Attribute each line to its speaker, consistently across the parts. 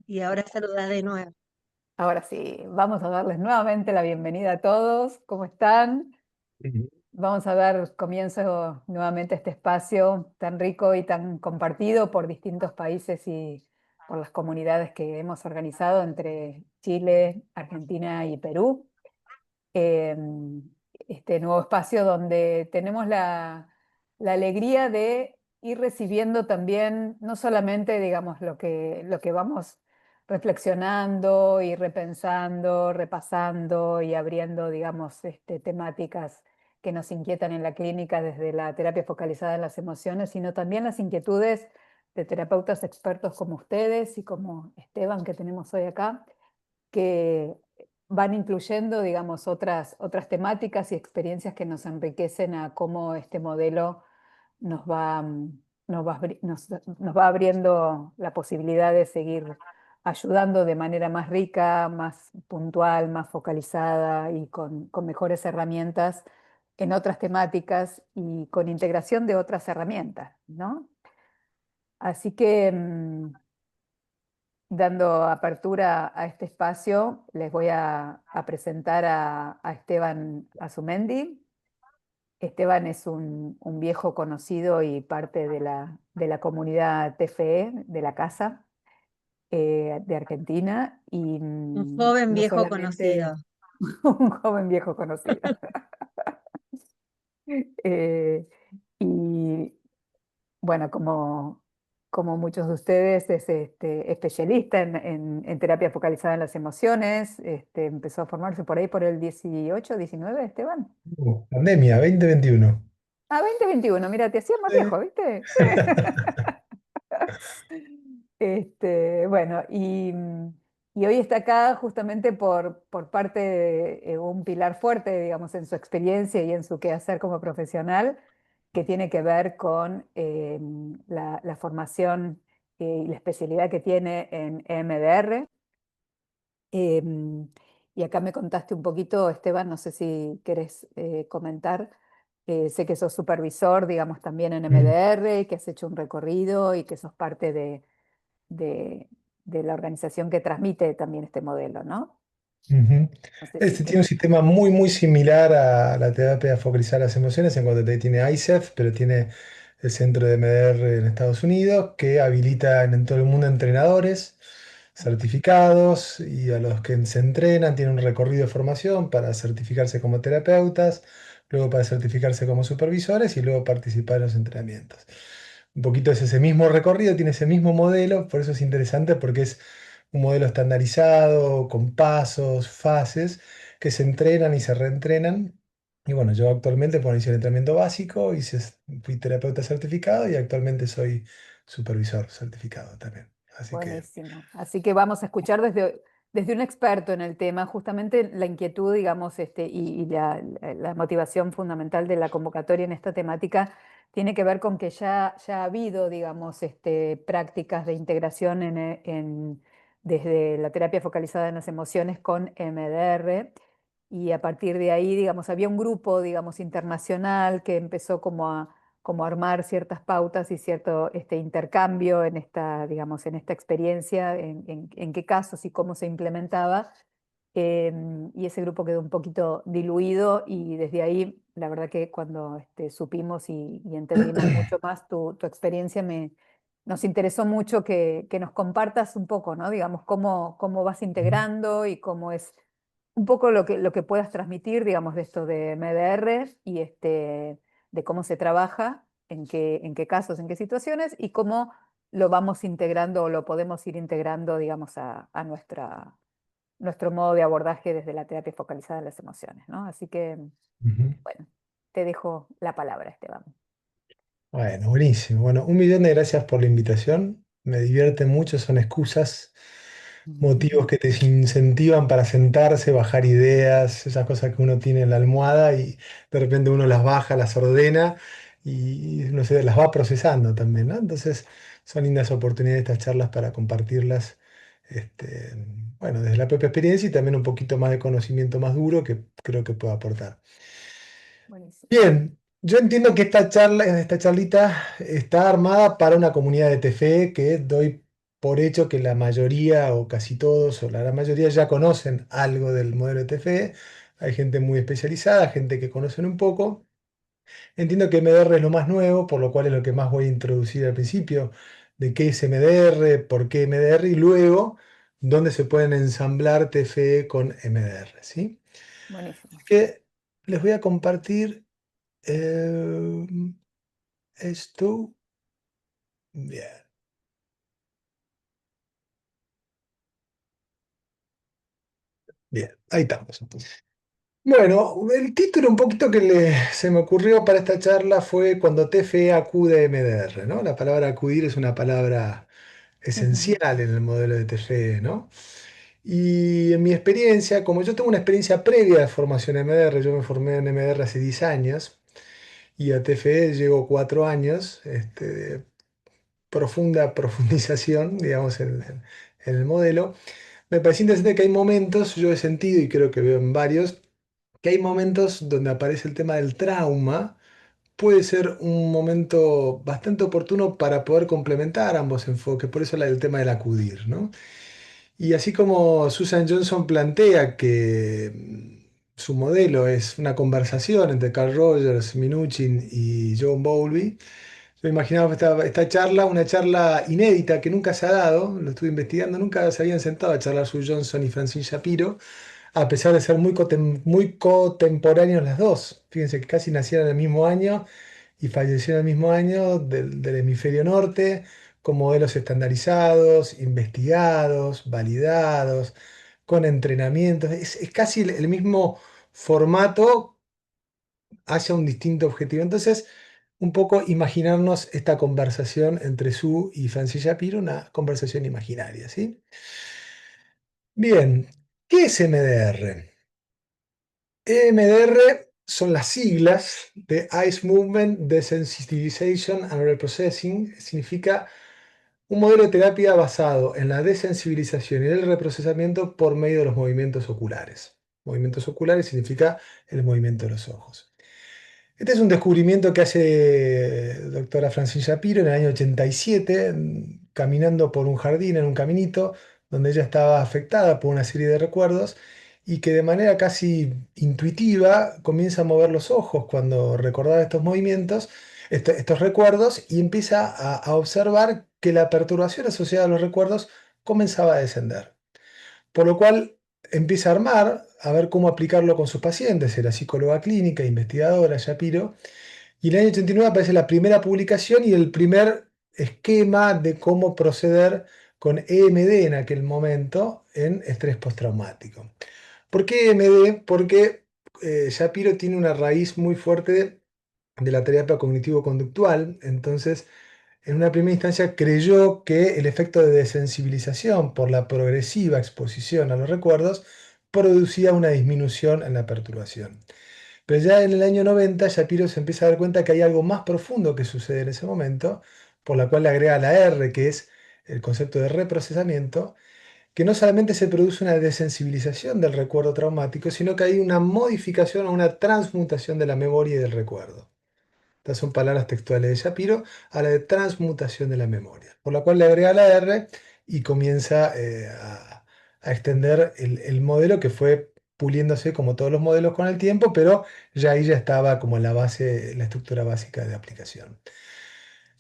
Speaker 1: Y ahora saludar de nuevo.
Speaker 2: Ahora sí, vamos a darles nuevamente la bienvenida a todos. ¿Cómo están?
Speaker 3: Ujú.
Speaker 2: Vamos a dar comienzo nuevamente a este espacio tan rico y tan compartido por distintos países y por las comunidades que hemos organizado entre Chile, Argentina y Perú. eh, este nuevo espacio donde tenemos la alegría de ir recibiendo también, no solamente, digamos, lo que vamos reflexionando y repensando, repasando y abriendo, digamos, temáticas que nos inquietan en la clínica desde la terapia focalizada en las emociones, sino también las inquietudes de terapeutas expertos como ustedes y como Esteban que tenemos hoy acá, que van incluyendo, digamos, otras temáticas y experiencias que nos enriquecen a cómo este modelo nos va, nos va abriendo la posibilidad de seguir ayudando de manera más rica, más puntual, más focalizada y con mejores herramientas en otras temáticas y con integración de otras herramientas, ¿no? Así que dando apertura a este espacio, les voy a presentar a Esteban Azumendi. Esteban es un viejo conocido y parte de la comunidad TFE de la casa de Argentina y
Speaker 1: Un joven
Speaker 2: no
Speaker 1: viejo conocido.
Speaker 2: solamente un joven viejo conocido. Eh, y bueno, como muchos de ustedes, es especialista en terapia focalizada en las emociones. Empezó a formarse por ahí por el 18, 19, Esteban.
Speaker 3: Pandemia 2021.
Speaker 2: Ah, 2021, mira, te hacías más
Speaker 3: Sí.
Speaker 2: viejo, ¿viste? Bueno, y hoy está acá justamente por parte de un pilar fuerte, digamos, en su experiencia y en su quehacer como profesional, que tiene que ver con la formación y la especialidad que tiene en EMDR. Em, y acá me contaste un poquito, Esteban, no sé si querés comentar. Sé que sos supervisor, digamos, también en
Speaker 3: Mm,
Speaker 2: MDR, que has hecho un recorrido y que sos parte de, de la organización que transmite también este modelo, ¿no?
Speaker 3: ujú.
Speaker 2: No sé si
Speaker 3: Este tiene un
Speaker 2: querés.
Speaker 3: sistema muy, muy similar a la terapia focalizada las emociones en cuanto a que tiene ICEF, pero tiene el centro de MDR en Estados Unidos que habilita en todo el mundo entrenadores certificados y a los que se entrenan tienen un recorrido de formación para certificarse como terapeutas, luego para certificarse como supervisores y luego participar en los entrenamientos. Un poquito es ese mismo recorrido, tiene ese mismo modelo, por eso es interesante porque es un modelo estandarizado, con pasos, fases, que se entrenan y se reentrenan. Y bueno, yo actualmente bueno, hice el entrenamiento básico, fui terapeuta certificado y actualmente soy supervisor certificado también. Así que...
Speaker 2: Buenísimo. Así que vamos a escuchar desde un experto en el tema, justamente la inquietud, digamos, y la motivación fundamental de la convocatoria en esta temática tiene que ver con que ya ha habido, digamos, prácticas de integración desde la terapia focalizada en las emociones con MDR. Y a partir de ahí, digamos, había un grupo, digamos, internacional que empezó como armar ciertas pautas y cierto intercambio en esta, digamos, en esta experiencia, en qué casos y cómo se implementaba. Y ese grupo quedó un poquito diluido y desde ahí, la verdad que cuando supimos y entendimos mucho más tu experiencia, nos interesó mucho que nos compartas un poco, ¿no? Digamos, cómo vas integrando y cómo es un poco lo que puedas transmitir, digamos, de esto de MDR y de cómo se trabaja, en qué casos, en qué situaciones y cómo lo vamos integrando o lo podemos ir integrando, digamos, a nuestro modo de abordaje desde la terapia focalizada en las emociones, ¿no? Así que,
Speaker 3: Ujú.
Speaker 2: bueno, te dejo la palabra, Esteban.
Speaker 3: Bueno, buenísimo. Bueno, un millón de gracias por la invitación. Me divierte mucho, son excusas, motivos que te incentivan para sentarse, bajar ideas, esas cosas que uno tiene en la almohada y de repente uno las baja, las ordena y no sé, las va procesando también, ¿no? Entonces son lindas oportunidades estas charlas para compartirlas, este, bueno, desde la propia experiencia y también un poquito más de conocimiento más duro que creo que puedo aportar.
Speaker 2: Buenísimo.
Speaker 3: Bien, yo entiendo que esta charlita está armada para una comunidad de TFE que doy por hecho que la mayoría o casi todos o la gran mayoría ya conocen algo del modelo de TFE. Hay gente muy especializada, gente que conocen un poco. Entiendo que MDR es lo más nuevo, por lo cual es lo que más voy a introducir al principio, de qué es MDR, por qué MDR y luego dónde se pueden ensamblar TFE con MDR, ¿sí?
Speaker 2: Buenísimo.
Speaker 3: Que les voy a compartir eh, esto. Bien, bien, ahí estamos. Bueno, el título un poquito que se me ocurrió para esta charla fue Cuando TFE acude a MDR, ¿no? La palabra acudir es una palabra
Speaker 2: Ujú,
Speaker 3: esencial en el modelo de TFE, ¿no? Y en mi experiencia, como yo tengo una experiencia previa de formación en MDR, yo me formé en MDR hace 10 años y a TFE llevo 4 años de profunda profundización, digamos, en el modelo. Me parece interesante que hay momentos, yo he sentido y creo que veo en varios, que hay momentos donde aparece el tema del trauma. Puede ser un momento bastante oportuno para poder complementar ambos enfoques, por eso el tema del acudir, ¿no? Y así como Susan Johnson plantea que su modelo es una conversación entre Carl Rogers, Minuchin y John Bowlby, yo imaginaba esta charla, una charla inédita que nunca se ha dado, lo estuve investigando, nunca se habían sentado a charlar Sue Johnson y Francine Shapiro, a pesar de ser muy contemporáneos las dos. Fíjense que casi nacieron el mismo año y falleció en el mismo año del hemisferio norte, con modelos estandarizados, investigados, validados, con entrenamientos. Es casi el mismo formato hacia un distinto objetivo. Entonces, un poco imaginarnos esta conversación entre Sue y Francis Shapiro, una conversación imaginaria, ¿sí? Bien, ¿qué es MDR? EMDR son las siglas de Ice Movement Desensitization and Reprocessing. Significa un modelo de terapia basado en la desensibilización y el reprocesamiento por medio de los movimientos oculares. Movimientos oculares significa el movimiento de los ojos. Este es un descubrimiento que hace doctora Francine Shapiro en el año 87, caminando por un jardín, en un caminito, donde ella estaba afectada por una serie de recuerdos y que de manera casi intuitiva comienza a mover los ojos cuando recordaba estos movimientos, estos recuerdos, y empieza a observar que la perturbación asociada a los recuerdos comenzaba a descender. Por lo cual empieza a armar, a ver cómo aplicarlo con sus pacientes. Era psicóloga clínica, investigadora, Shapiro. Y en el año 89 aparece la primera publicación y el primer esquema de cómo proceder con EMD en aquel momento en estrés postraumático. ¿Por qué EMD? Porque Shapiro tiene una raíz muy fuerte de la terapia cognitivo-conductual. Entonces, en una primera instancia creyó que el efecto de desensibilización por la progresiva exposición a los recuerdos producía una disminución en la perturbación. Pero ya en el año 90 Shapiro se empieza a dar cuenta que hay algo más profundo que sucede en ese momento, por la cual le agrega la R, que es el concepto de reprocesamiento, que no solamente se produce una desensibilización del recuerdo traumático, sino que hay una modificación o una transmutación de la memoria y del recuerdo. Estas son palabras textuales de Shapiro, a la de transmutación de la memoria, por la cual le agrega la R y comienza a extender el modelo que fue puliéndose como todos los modelos con el tiempo, pero ya ahí ya estaba como la base, la estructura básica de aplicación.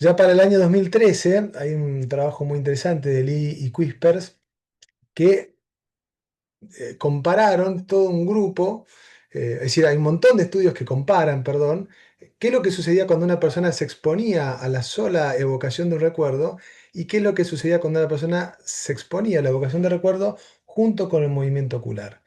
Speaker 3: Ya para el año 2013 hay un trabajo muy interesante de Lee y Quispers que compararon todo un grupo, es decir, hay un montón de estudios que comparan, perdón, qué es lo que sucedía cuando una persona se exponía a la sola evocación de un recuerdo y qué es lo que sucedía cuando una persona se exponía a la evocación de recuerdo junto con el movimiento ocular.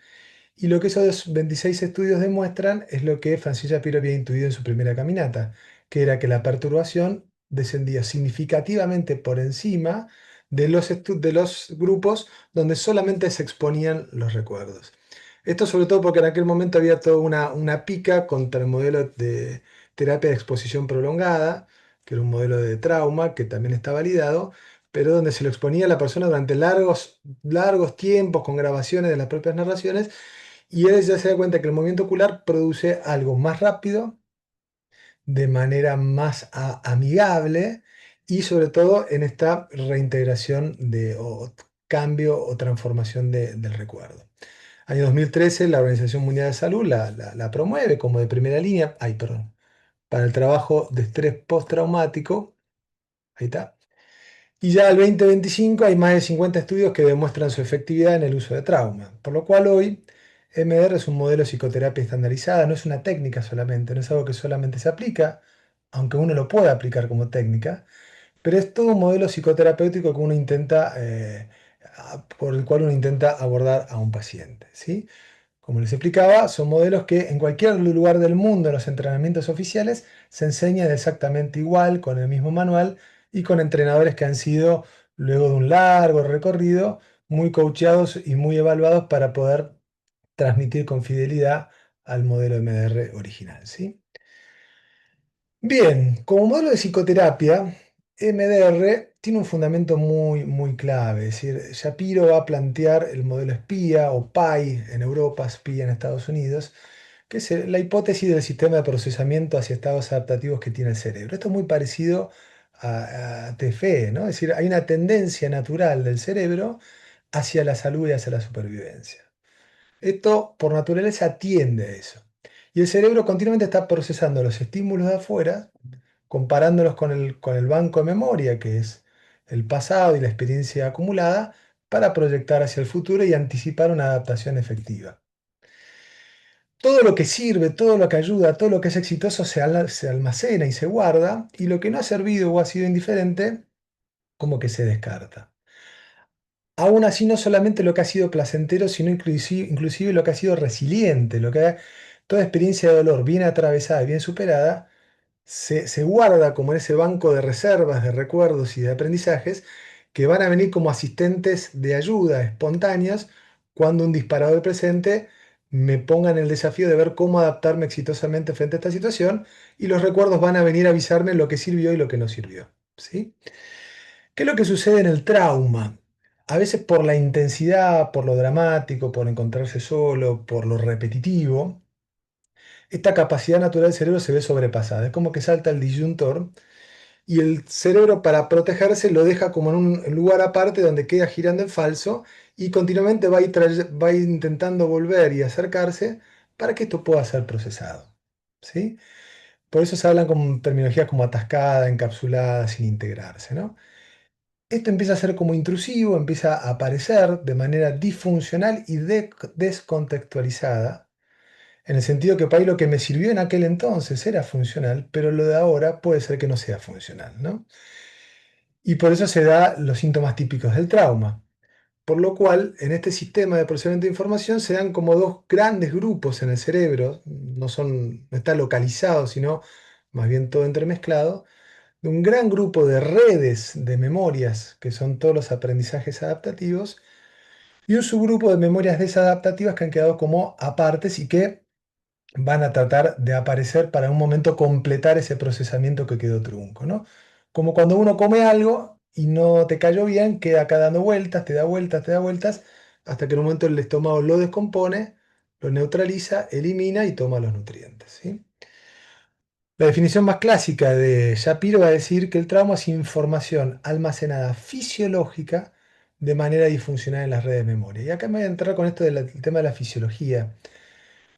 Speaker 3: Y lo que esos 26 estudios demuestran es lo que Francis Shapiro había intuido en su primera caminata, que era que la perturbación descendía significativamente por encima de los grupos donde solamente se exponían los recuerdos. Esto sobre todo porque en aquel momento había toda una pica contra el modelo de terapia de exposición prolongada, que era un modelo de trauma que también está validado, pero donde se lo exponía a la persona durante largos tiempos con grabaciones de las propias narraciones, y él ya se da cuenta que el movimiento ocular produce algo más rápido, de manera más amigable y sobre todo en esta reintegración o cambio o transformación del recuerdo. Año 2013, la Organización Mundial de Salud la promueve como de primera línea, ay, perdón, para el trabajo de estrés postraumático. Ahí está. Y ya al 2025 hay más de 50 estudios que demuestran su efectividad en el uso de trauma, por lo cual hoy MDR es un modelo de psicoterapia estandarizada, no es una técnica solamente, no es algo que solamente se aplica, aunque uno lo pueda aplicar como técnica, pero es todo un modelo psicoterapéutico que uno intenta, por el cual uno intenta abordar a un paciente, ¿sí? Como les explicaba, son modelos que en cualquier lugar del mundo en los entrenamientos oficiales se enseñan exactamente igual, con el mismo manual y con entrenadores que han sido, luego de un largo recorrido, muy coacheados y muy evaluados para poder transmitir con fidelidad al modelo MDR original, ¿sí? Bien, como modelo de psicoterapia, MDR tiene un fundamento muy clave. Es decir, Shapiro va a plantear el modelo SPIA o PI en Europa, SPIA en Estados Unidos, que es la hipótesis del sistema de procesamiento hacia estados adaptativos que tiene el cerebro. Esto es muy parecido a TFE, ¿no? Es decir, hay una tendencia natural del cerebro hacia la salud y hacia la supervivencia. Esto por naturaleza tiende a eso. Y el cerebro continuamente está procesando los estímulos de afuera, comparándolos con el banco de memoria, que es el pasado y la experiencia acumulada, para proyectar hacia el futuro y anticipar una adaptación efectiva. Todo lo que sirve, todo lo que ayuda, todo lo que es exitoso se almacena y se guarda, y lo que no ha servido o ha sido indiferente, como que se descarta. Aún así, no solamente lo que ha sido placentero, sino inclusive lo que ha sido resiliente, toda experiencia de dolor bien atravesada y bien superada, se guarda como en ese banco de reservas, de recuerdos y de aprendizajes que van a venir como asistentes de ayuda espontáneos cuando un disparador presente me ponga en el desafío de ver cómo adaptarme exitosamente frente a esta situación, y los recuerdos van a venir a avisarme lo que sirvió y lo que no sirvió, ¿sí? ¿Qué es lo que sucede en el trauma? A veces por la intensidad, por lo dramático, por encontrarse solo, por lo repetitivo, esta capacidad natural del cerebro se ve sobrepasada. Es como que salta el disyuntor y el cerebro, para protegerse, lo deja como en un lugar aparte donde queda girando en falso y continuamente va a ir intentando volver y acercarse para que esto pueda ser procesado, ¿sí? Por eso se hablan con terminologías como atascada, encapsulada, sin integrarse, ¿no? Esto empieza a ser como intrusivo, empieza a aparecer de manera disfuncional y descontextualizada, en el sentido que para ahí lo que me sirvió en aquel entonces era funcional, pero lo de ahora puede ser que no sea funcional, ¿no? Y por eso se da los síntomas típicos del trauma. Por lo cual, en este sistema de procesamiento de información se dan como dos grandes grupos en el cerebro, no está localizado, sino más bien todo entremezclado, de un gran grupo de redes de memorias, que son todos los aprendizajes adaptativos, y un subgrupo de memorias desadaptativas que han quedado como apartes y que van a tratar de aparecer para un momento completar ese procesamiento que quedó trunco, ¿no? Como cuando uno come algo y no te cayó bien, queda acá dando vueltas, te da vueltas, te da vueltas, hasta que en un momento el estómago lo descompone, lo neutraliza, elimina y toma los nutrientes, ¿sí? La definición más clásica de Shapiro va a decir que el trauma es información almacenada fisiológica de manera disfuncional en las redes de memoria. Y acá me voy a entrar con esto del tema de la fisiología,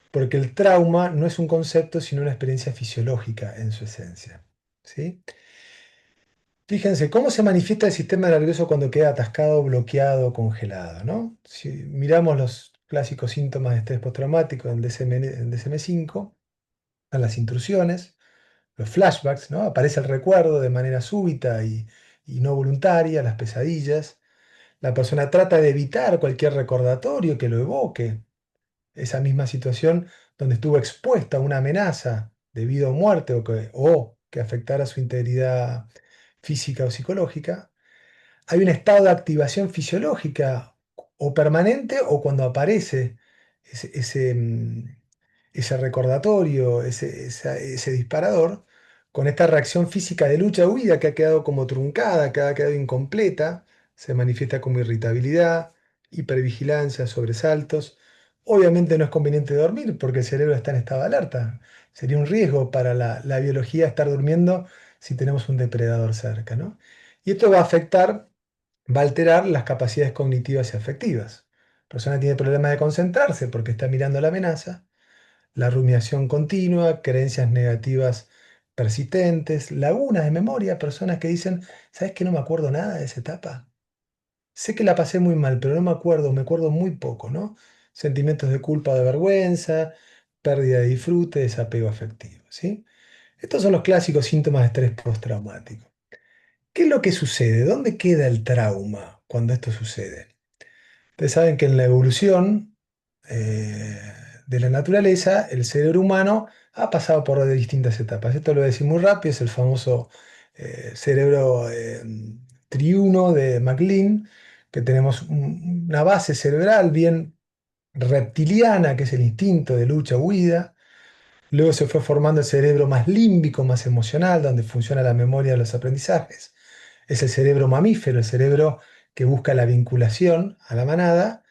Speaker 3: porque el trauma no es un concepto, sino una experiencia fisiológica en su esencia, ¿sí? Fíjense, ¿cómo se manifiesta el sistema nervioso cuando queda atascado, bloqueado, congelado, ¿no? Si miramos los clásicos síntomas de estrés postraumático en DSM-5, a las intrusiones, los flashbacks, ¿no? Aparece el recuerdo de manera súbita y no voluntaria, las pesadillas. La persona trata de evitar cualquier recordatorio que lo evoque esa misma situación donde estuvo expuesta a una amenaza de vida o muerte o que afectara su integridad física o psicológica. Hay un estado de activación fisiológica o permanente o cuando aparece ese recordatorio, ese disparador, con esta reacción física de lucha-huida que ha quedado como truncada, que ha quedado incompleta, se manifiesta como irritabilidad, hipervigilancia, sobresaltos. Obviamente no es conveniente dormir porque el cerebro está en estado de alerta. Sería un riesgo para la biología estar durmiendo si tenemos un depredador cerca, ¿no? Y esto va a afectar, va a alterar las capacidades cognitivas y afectivas. La persona tiene problemas de concentrarse porque está mirando la amenaza, la rumiación continua, creencias negativas persistentes, lagunas de memoria, personas que dicen, ¿sabes que no me acuerdo nada de esa etapa? Sé que la pasé muy mal, pero no me acuerdo muy poco, ¿no? Sentimientos de culpa o de vergüenza, pérdida de disfrute, desapego afectivo, ¿sí? Estos son los clásicos síntomas de estrés postraumático. ¿Qué es lo que sucede? ¿Dónde queda el trauma cuando esto sucede? Ustedes saben que en la evolución eh, de la naturaleza, el cerebro humano ha pasado por distintas etapas. Esto lo voy a decir muy rápido, es el famoso cerebro triuno de MacLean, que tenemos una base cerebral bien reptiliana, que es el instinto de lucha-huida. Luego se fue formando el cerebro más límbico, más emocional, donde funciona la memoria de los aprendizajes. Es el cerebro mamífero, el cerebro que busca la vinculación a la manada.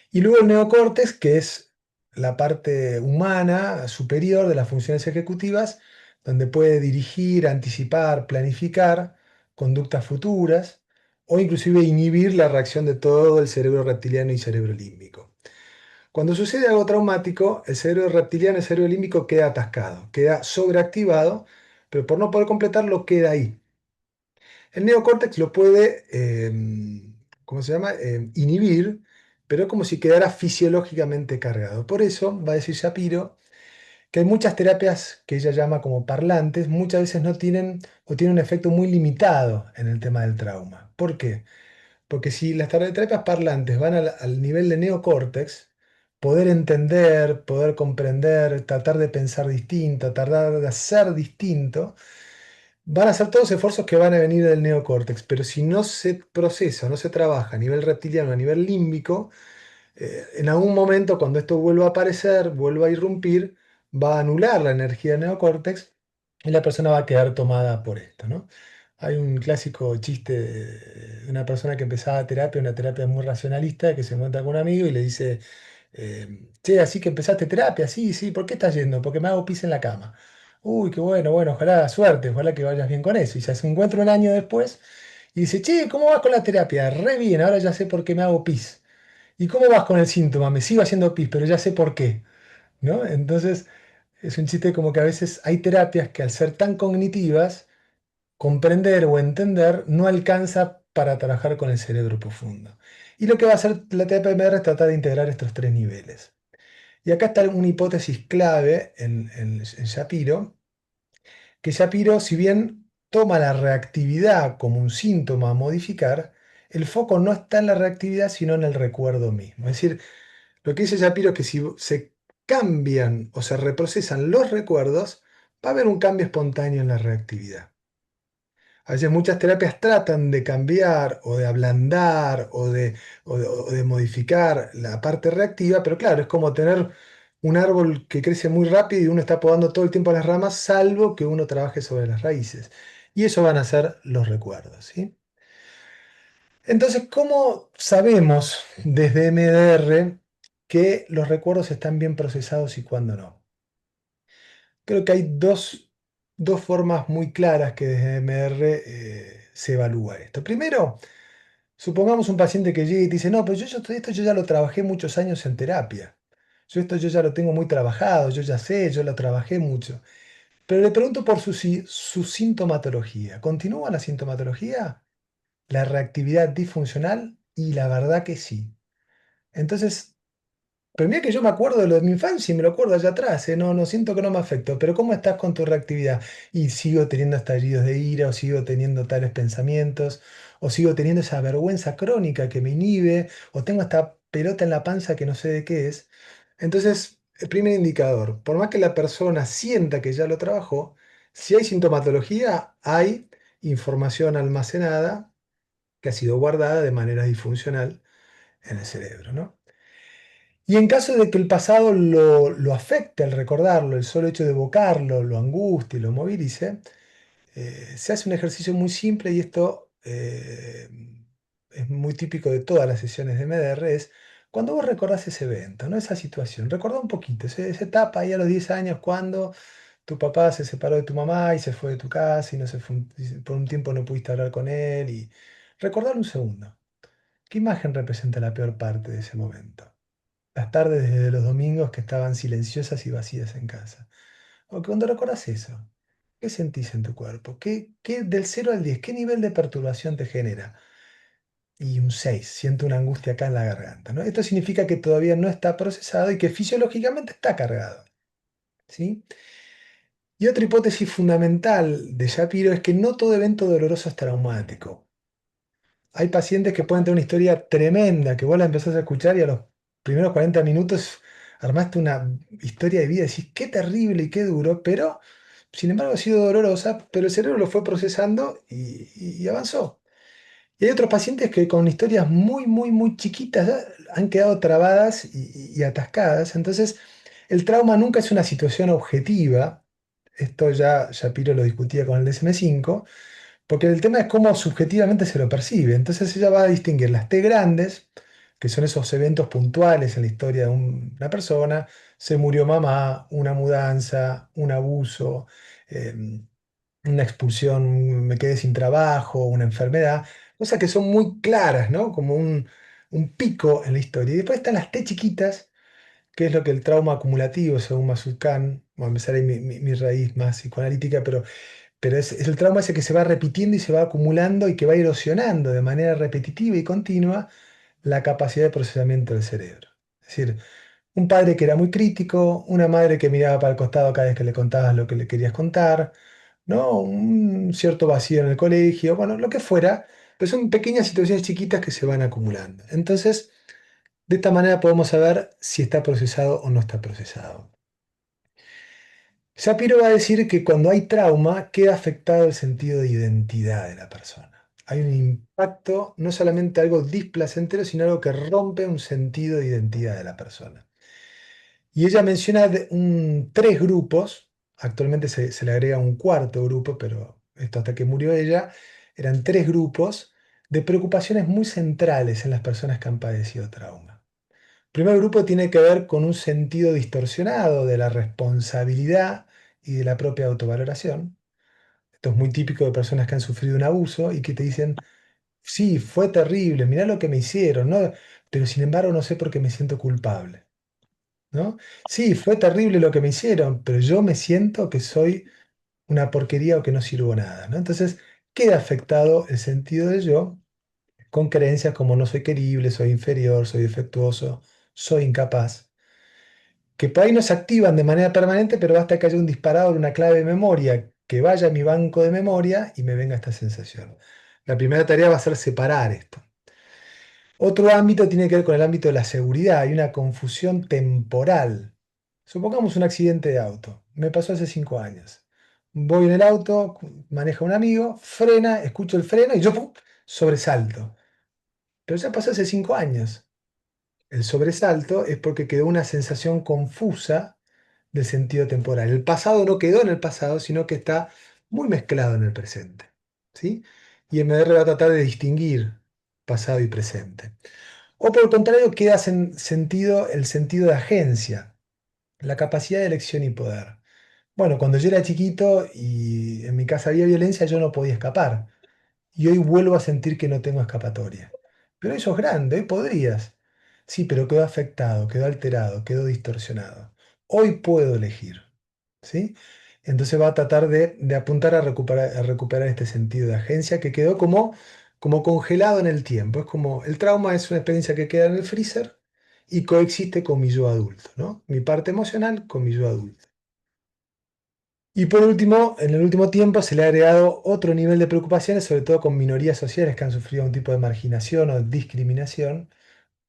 Speaker 3: Y luego el neocórtex, que es la parte humana superior de las funciones ejecutivas, donde puede dirigir, anticipar, planificar conductas futuras o inclusive inhibir la reacción de todo el cerebro reptiliano y cerebro límbico. Cuando sucede algo traumático, el cerebro reptiliano y el cerebro límbico queda atascado, queda sobreactivado, pero por no poder completarlo queda ahí. El neocórtex lo puede, ¿cómo se llama? Inhibir, pero es como si quedara fisiológicamente cargado. Por eso va a decir Shapiro que hay muchas terapias que ella llama como parlantes, muchas veces no tienen o tienen un efecto muy limitado en el tema del trauma. ¿Por qué? Porque si las terapias parlantes van al nivel de neocórtex, poder entender, poder comprender, tratar de pensar distinto, tratar de hacer distinto, van a ser todos esfuerzos que van a venir del neocórtex, pero si no se procesa, no se trabaja a nivel reptiliano, a nivel límbico, en algún momento cuando esto vuelva a aparecer, vuelva a irrumpir, va a anular la energía del neocórtex y la persona va a quedar tomada por esto, ¿no? Hay un clásico chiste de una persona que empezaba terapia, una terapia muy racionalista, que se encuentra con un amigo y le dice, che, así que empezaste terapia, sí, sí, ¿por qué estás yendo? Porque me hago pis en la cama. Uy, qué bueno, bueno, ojalá suerte, ojalá que vayas bien con eso. Y se encuentra un año después y dice, che, ¿cómo vas con la terapia? Re bien, ahora ya sé por qué me hago pis. ¿Y cómo vas con el síntoma? Me sigo haciendo pis, pero ya sé por qué, ¿no? Entonces, es un chiste como que a veces hay terapias que al ser tan cognitivas, comprender o entender no alcanza para trabajar con el cerebro profundo. Y lo que va a hacer la terapia MR es tratar de integrar estos tres niveles. Y acá está una hipótesis clave en Shapiro, que Shapiro, si bien toma la reactividad como un síntoma a modificar, el foco no está en la reactividad, sino en el recuerdo mismo. Es decir, lo que dice Shapiro es que si se cambian o se reprocesan los recuerdos, va a haber un cambio espontáneo en la reactividad. A veces muchas terapias tratan de cambiar o de ablandar o de modificar la parte reactiva, pero claro, es como tener un árbol que crece muy rápido y uno está podando todo el tiempo las ramas, salvo que uno trabaje sobre las raíces. Y eso van a ser los recuerdos, ¿sí? Entonces, ¿cómo sabemos desde MDR que los recuerdos están bien procesados y cuándo no? Creo que hay dos formas muy claras que desde MDR se evalúa esto. Primero, supongamos un paciente que llega y te dice, no, pero esto yo ya lo trabajé muchos años en terapia. Esto yo ya lo tengo muy trabajado, yo ya sé, yo lo trabajé mucho. Pero le pregunto por su sintomatología. ¿Continúa la sintomatología? ¿La reactividad disfuncional? Y la verdad que sí. Entonces, pero mira que yo me acuerdo de lo de mi infancia y me lo acuerdo allá atrás, ¿eh? No, no siento que no me afectó, pero ¿cómo estás con tu reactividad? Y sigo teniendo estallidos de ira, o sigo teniendo tales pensamientos, o sigo teniendo esa vergüenza crónica que me inhibe, o tengo esta pelota en la panza que no sé de qué es. Entonces, el primer indicador, por más que la persona sienta que ya lo trabajó, si hay sintomatología, hay información almacenada que ha sido guardada de manera disfuncional en el cerebro, ¿no? Y en caso de que el pasado lo afecte al recordarlo, el solo hecho de evocarlo, lo angustie, lo movilice, se hace un ejercicio muy simple y esto es muy típico de todas las sesiones de MDR, es cuando vos recordás ese evento, ¿no? Esa situación, recordá un poquito, esa etapa ahí a los 10 años, cuando tu papá se separó de tu mamá y se fue de tu casa y no se fue y por un tiempo no pudiste hablar con él y recordar un segundo. ¿Qué imagen representa la peor parte de ese momento? Las tardes desde los domingos que estaban silenciosas y vacías en casa. O que cuando recuerdas eso, ¿qué sentís en tu cuerpo? Del 0 al 10, qué nivel de perturbación te genera? Y un 6, siento una angustia acá en la garganta, ¿no? Esto significa que todavía no está procesado y que fisiológicamente está cargado, ¿sí? Y otra hipótesis fundamental de Shapiro es que no todo evento doloroso es traumático. Hay pacientes que pueden tener una historia tremenda, que vos la empezás a escuchar y a los primeros 40 minutos armaste una historia de vida y decís, qué terrible y qué duro, pero sin embargo ha sido dolorosa, pero el cerebro lo fue procesando y avanzó. Y hay otros pacientes que con historias muy, muy, muy chiquitas han quedado trabadas y atascadas. Entonces, el trauma nunca es una situación objetiva. Esto ya Shapiro lo discutía con el DSM-5, porque el tema es cómo subjetivamente se lo percibe. Entonces ella va a distinguir las T grandes, que son esos eventos puntuales en la historia de una persona. Se murió mamá, una mudanza, un abuso, una expulsión, me quedé sin trabajo, una enfermedad. Cosas que son muy claras, ¿no? Como un pico en la historia. Y después están las T chiquitas, que es lo que el trauma acumulativo, según Mazzucán, voy a empezar ahí mi raíz más psicoanalítica, pero es el trauma ese que se va repitiendo y se va acumulando y que va erosionando de manera repetitiva y continua la capacidad de procesamiento del cerebro. Es decir, un padre que era muy crítico, una madre que miraba para el costado cada vez que le contabas lo que le querías contar, ¿no? Un cierto vacío en el colegio, bueno, lo que fuera, pero son pequeñas situaciones chiquitas que se van acumulando. Entonces, de esta manera podemos saber si está procesado o no está procesado. Shapiro va a decir que cuando hay trauma queda afectado el sentido de identidad de la persona. Hay un impacto, no solamente algo displacentero, sino algo que rompe un sentido de identidad de la persona. Y ella menciona tres grupos, actualmente se le agrega un cuarto grupo, pero esto hasta que murió ella, eran tres grupos de preocupaciones muy centrales en las personas que han padecido trauma. El primer grupo tiene que ver con un sentido distorsionado de la responsabilidad y de la propia autovaloración. Esto es muy típico de personas que han sufrido un abuso y que te dicen, sí, fue terrible, mirá lo que me hicieron, ¿no? Pero sin embargo no sé por qué me siento culpable, ¿no? Sí, fue terrible lo que me hicieron, pero yo me siento que soy una porquería o que no sirvo nada, ¿no? Entonces queda afectado el sentido de yo con creencias como no soy querible, soy inferior, soy defectuoso, soy incapaz, que por ahí no se activan de manera permanente, pero basta que haya un disparador, una clave de memoria, que vaya a mi banco de memoria y me venga esta sensación. La primera tarea va a ser separar esto. Otro ámbito tiene que ver con el ámbito de la seguridad. Hay una confusión temporal. Supongamos un accidente de auto. Me pasó hace 5 años. Voy en el auto, maneja un amigo, frena, escucho el freno y yo ¡pum! Sobresalto. Pero ya pasó hace 5 años. El sobresalto es porque quedó una sensación confusa del sentido temporal. El pasado no quedó en el pasado, sino que está muy mezclado en el presente. ¿Sí? Y MDR va a tratar de distinguir pasado y presente. O por el contrario, queda sentido el sentido de agencia, la capacidad de elección y poder. Bueno, cuando yo era chiquito y en mi casa había violencia, yo no podía escapar. Y hoy vuelvo a sentir que no tengo escapatoria. Pero eso es grande, hoy podrías. Sí, pero quedó afectado, quedó alterado, quedó distorsionado. Hoy puedo elegir. ¿Sí? Entonces va a tratar de apuntar a recuperar este sentido de agencia que quedó como congelado en el tiempo. Es como el trauma es una experiencia que queda en el freezer y coexiste con mi yo adulto, ¿no? Mi parte emocional con mi yo adulto. Y por último, en el último tiempo se le ha agregado otro nivel de preocupaciones, sobre todo con minorías sociales que han sufrido un tipo de marginación o discriminación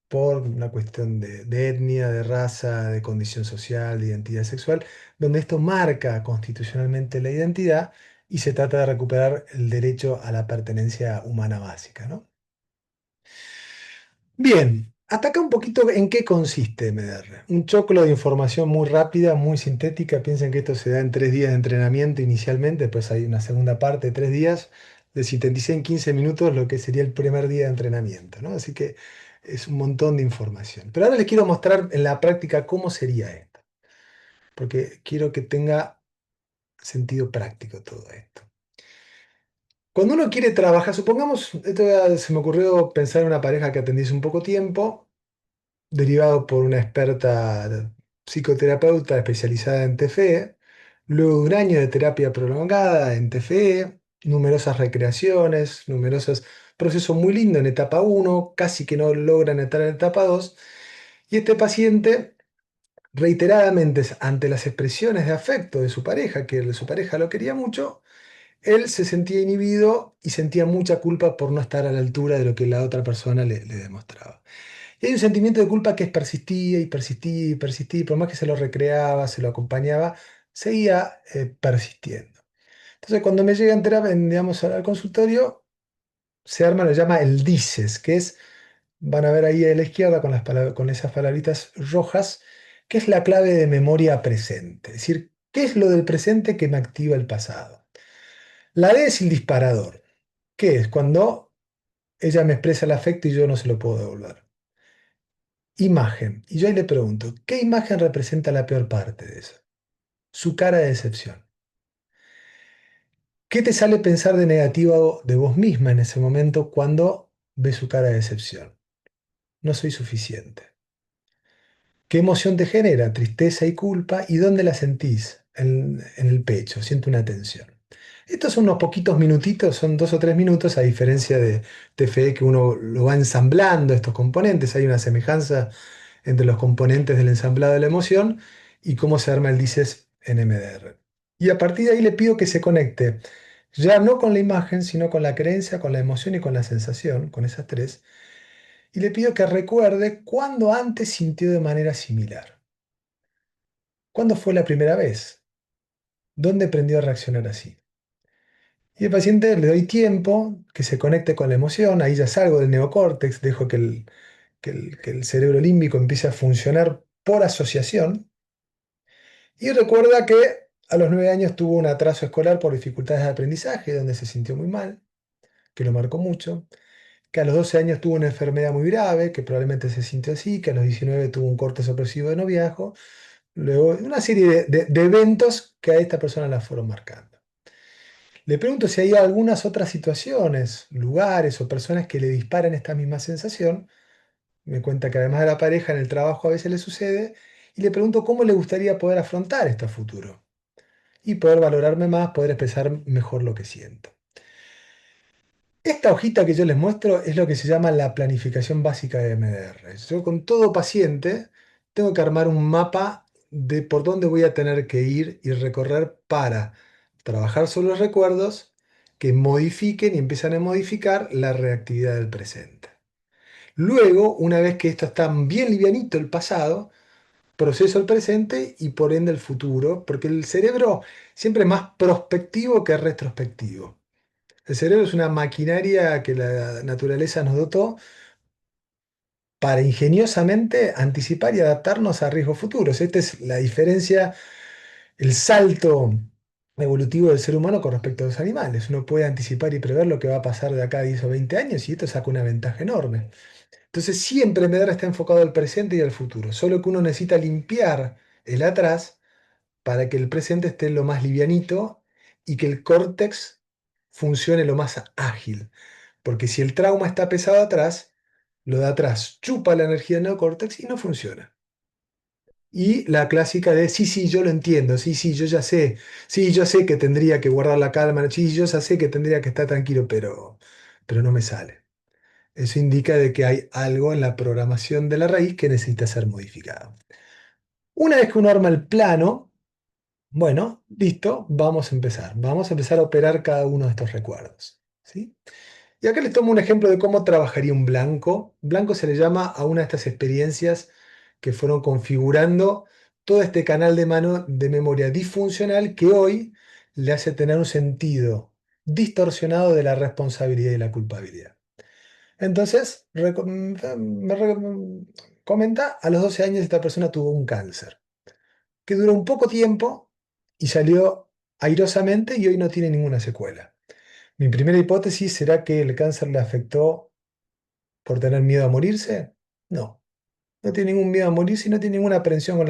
Speaker 3: por una cuestión de etnia, de raza, de condición social, de identidad sexual, donde esto marca constitucionalmente la identidad y se trata de recuperar el derecho a la pertenencia humana básica, ¿no? Bien, hasta acá un poquito en qué consiste MDR. Un choclo de información muy rápida, muy sintética. Piensen que esto se da en 3 días de entrenamiento inicialmente, después hay una segunda parte de 3 días, de sintetizar en 15 minutos lo que sería el primer día de entrenamiento, ¿no? Así que es un montón de información. Pero ahora les quiero mostrar en la práctica cómo sería esto, porque quiero que tenga sentido práctico todo esto. Cuando uno quiere trabajar, supongamos, se me ocurrió pensar en una pareja que atendí hace un poco tiempo, derivado por una experta psicoterapeuta especializada en TFE, luego de un año de terapia prolongada en TFE, numerosas recreaciones, numerosos procesos muy lindos en etapa 1, casi que no logran entrar en etapa 2, y este paciente reiteradamente ante las expresiones de afecto de su pareja, que su pareja lo quería mucho, él se sentía inhibido y sentía mucha culpa por no estar a la altura de lo que la otra persona le demostraba. Y hay un sentimiento de culpa que persistía y persistía y persistía, y por más que se lo recreaba, se lo acompañaba, seguía persistiendo. Entonces, cuando me llega a enterar, digamos, al consultorio, se arma, lo llama el DICES, que es, van a ver ahí a la izquierda con, con esas palabritas rojas, que es la clave de memoria presente. Es decir, ¿qué es lo del presente que me activa el pasado? La D es el disparador. ¿Qué es? Cuando ella me expresa el afecto y yo no se lo puedo devolver. Imagen. Y yo ahí le pregunto, ¿qué imagen representa la peor parte de eso? Su cara de decepción. ¿Qué te sale pensar de negativo de vos misma en ese momento cuando ves su cara de decepción? No soy suficiente. ¿Qué emoción te genera? Tristeza y culpa. ¿Y dónde la sentís? En el pecho. Siento una tensión. Estos son unos poquitos minutitos, son 2 o 3 minutos, a diferencia de TFE que uno lo va ensamblando estos componentes. Hay una semejanza entre los componentes del ensamblado de la emoción y cómo se arma el DICES en MDR. Y a partir de ahí le pido que se conecte, ya no con la imagen, sino con la creencia, con la emoción y con la sensación, con esas tres. Y le pido que recuerde cuándo antes sintió de manera similar. ¿Cuándo fue la primera vez? ¿Dónde aprendió a reaccionar así? Y al paciente le doy tiempo que se conecte con la emoción, ahí ya salgo del neocórtex, dejo que el cerebro límbico empiece a funcionar por asociación. Y recuerda que a los 9 años tuvo un atraso escolar por dificultades de aprendizaje, donde se sintió muy mal, que lo marcó mucho. Que a los 12 años tuvo una enfermedad muy grave, que probablemente se sintió así. Que a los 19 tuvo un corte sorpresivo de noviazgo. Luego, una serie de eventos que a esta persona la fueron marcando. Le pregunto si hay algunas otras situaciones, lugares o personas que le disparen esta misma sensación. Me cuenta que además de la pareja, en el trabajo a veces le sucede. Y le pregunto cómo le gustaría poder afrontar esto a futuro y poder valorarme más, poder expresar mejor lo que siento. Esta hojita que yo les muestro es lo que se llama la planificación básica de MDR. Yo con todo paciente tengo que armar un mapa de por dónde voy a tener que ir y recorrer para trabajar sobre los recuerdos que modifiquen y empiezan a modificar la reactividad del presente. Luego, una vez que esto está bien livianito el pasado, proceso el presente y por ende el futuro, porque el cerebro siempre es más prospectivo que retrospectivo. El cerebro es una maquinaria que la naturaleza nos dotó para ingeniosamente anticipar y adaptarnos a riesgos futuros. Esta es la diferencia, el salto evolutivo del ser humano con respecto a los animales. Uno puede anticipar y prever lo que va a pasar de acá a 10 o 20 años y esto saca una ventaja enorme. Entonces siempre Medar está enfocado al presente y al futuro, solo que uno necesita limpiar el atrás para que el presente esté lo más livianito y que el córtex funcione lo más ágil. Porque si el trauma está pesado atrás, lo de atrás chupa la energía del neocórtex y no funciona. Y la clásica de, sí, sí, yo lo entiendo, sí, sí, yo ya sé, sí, yo sé que tendría que guardar la calma, sí, yo ya sé que tendría que estar tranquilo, pero no me sale. Eso indica de que hay algo en la programación de la raíz que necesita ser modificado. Una vez que uno arma el plano, bueno, listo, vamos a empezar. Vamos a empezar a operar cada uno de estos recuerdos. ¿Sí? Y acá les tomo un ejemplo de cómo trabajaría un blanco. Blanco se le llama a una de estas experiencias que fueron configurando todo este canal de mano de memoria disfuncional que hoy le hace tener un sentido distorsionado de la responsabilidad y la culpabilidad. Entonces, comenta, a los 12 años esta persona tuvo un cáncer, que duró un poco tiempo y salió airosamente y hoy no tiene ninguna secuela. Mi primera hipótesis será que el cáncer le afectó por tener miedo a morirse. No, no tiene ningún miedo a morirse y no tiene ninguna aprensión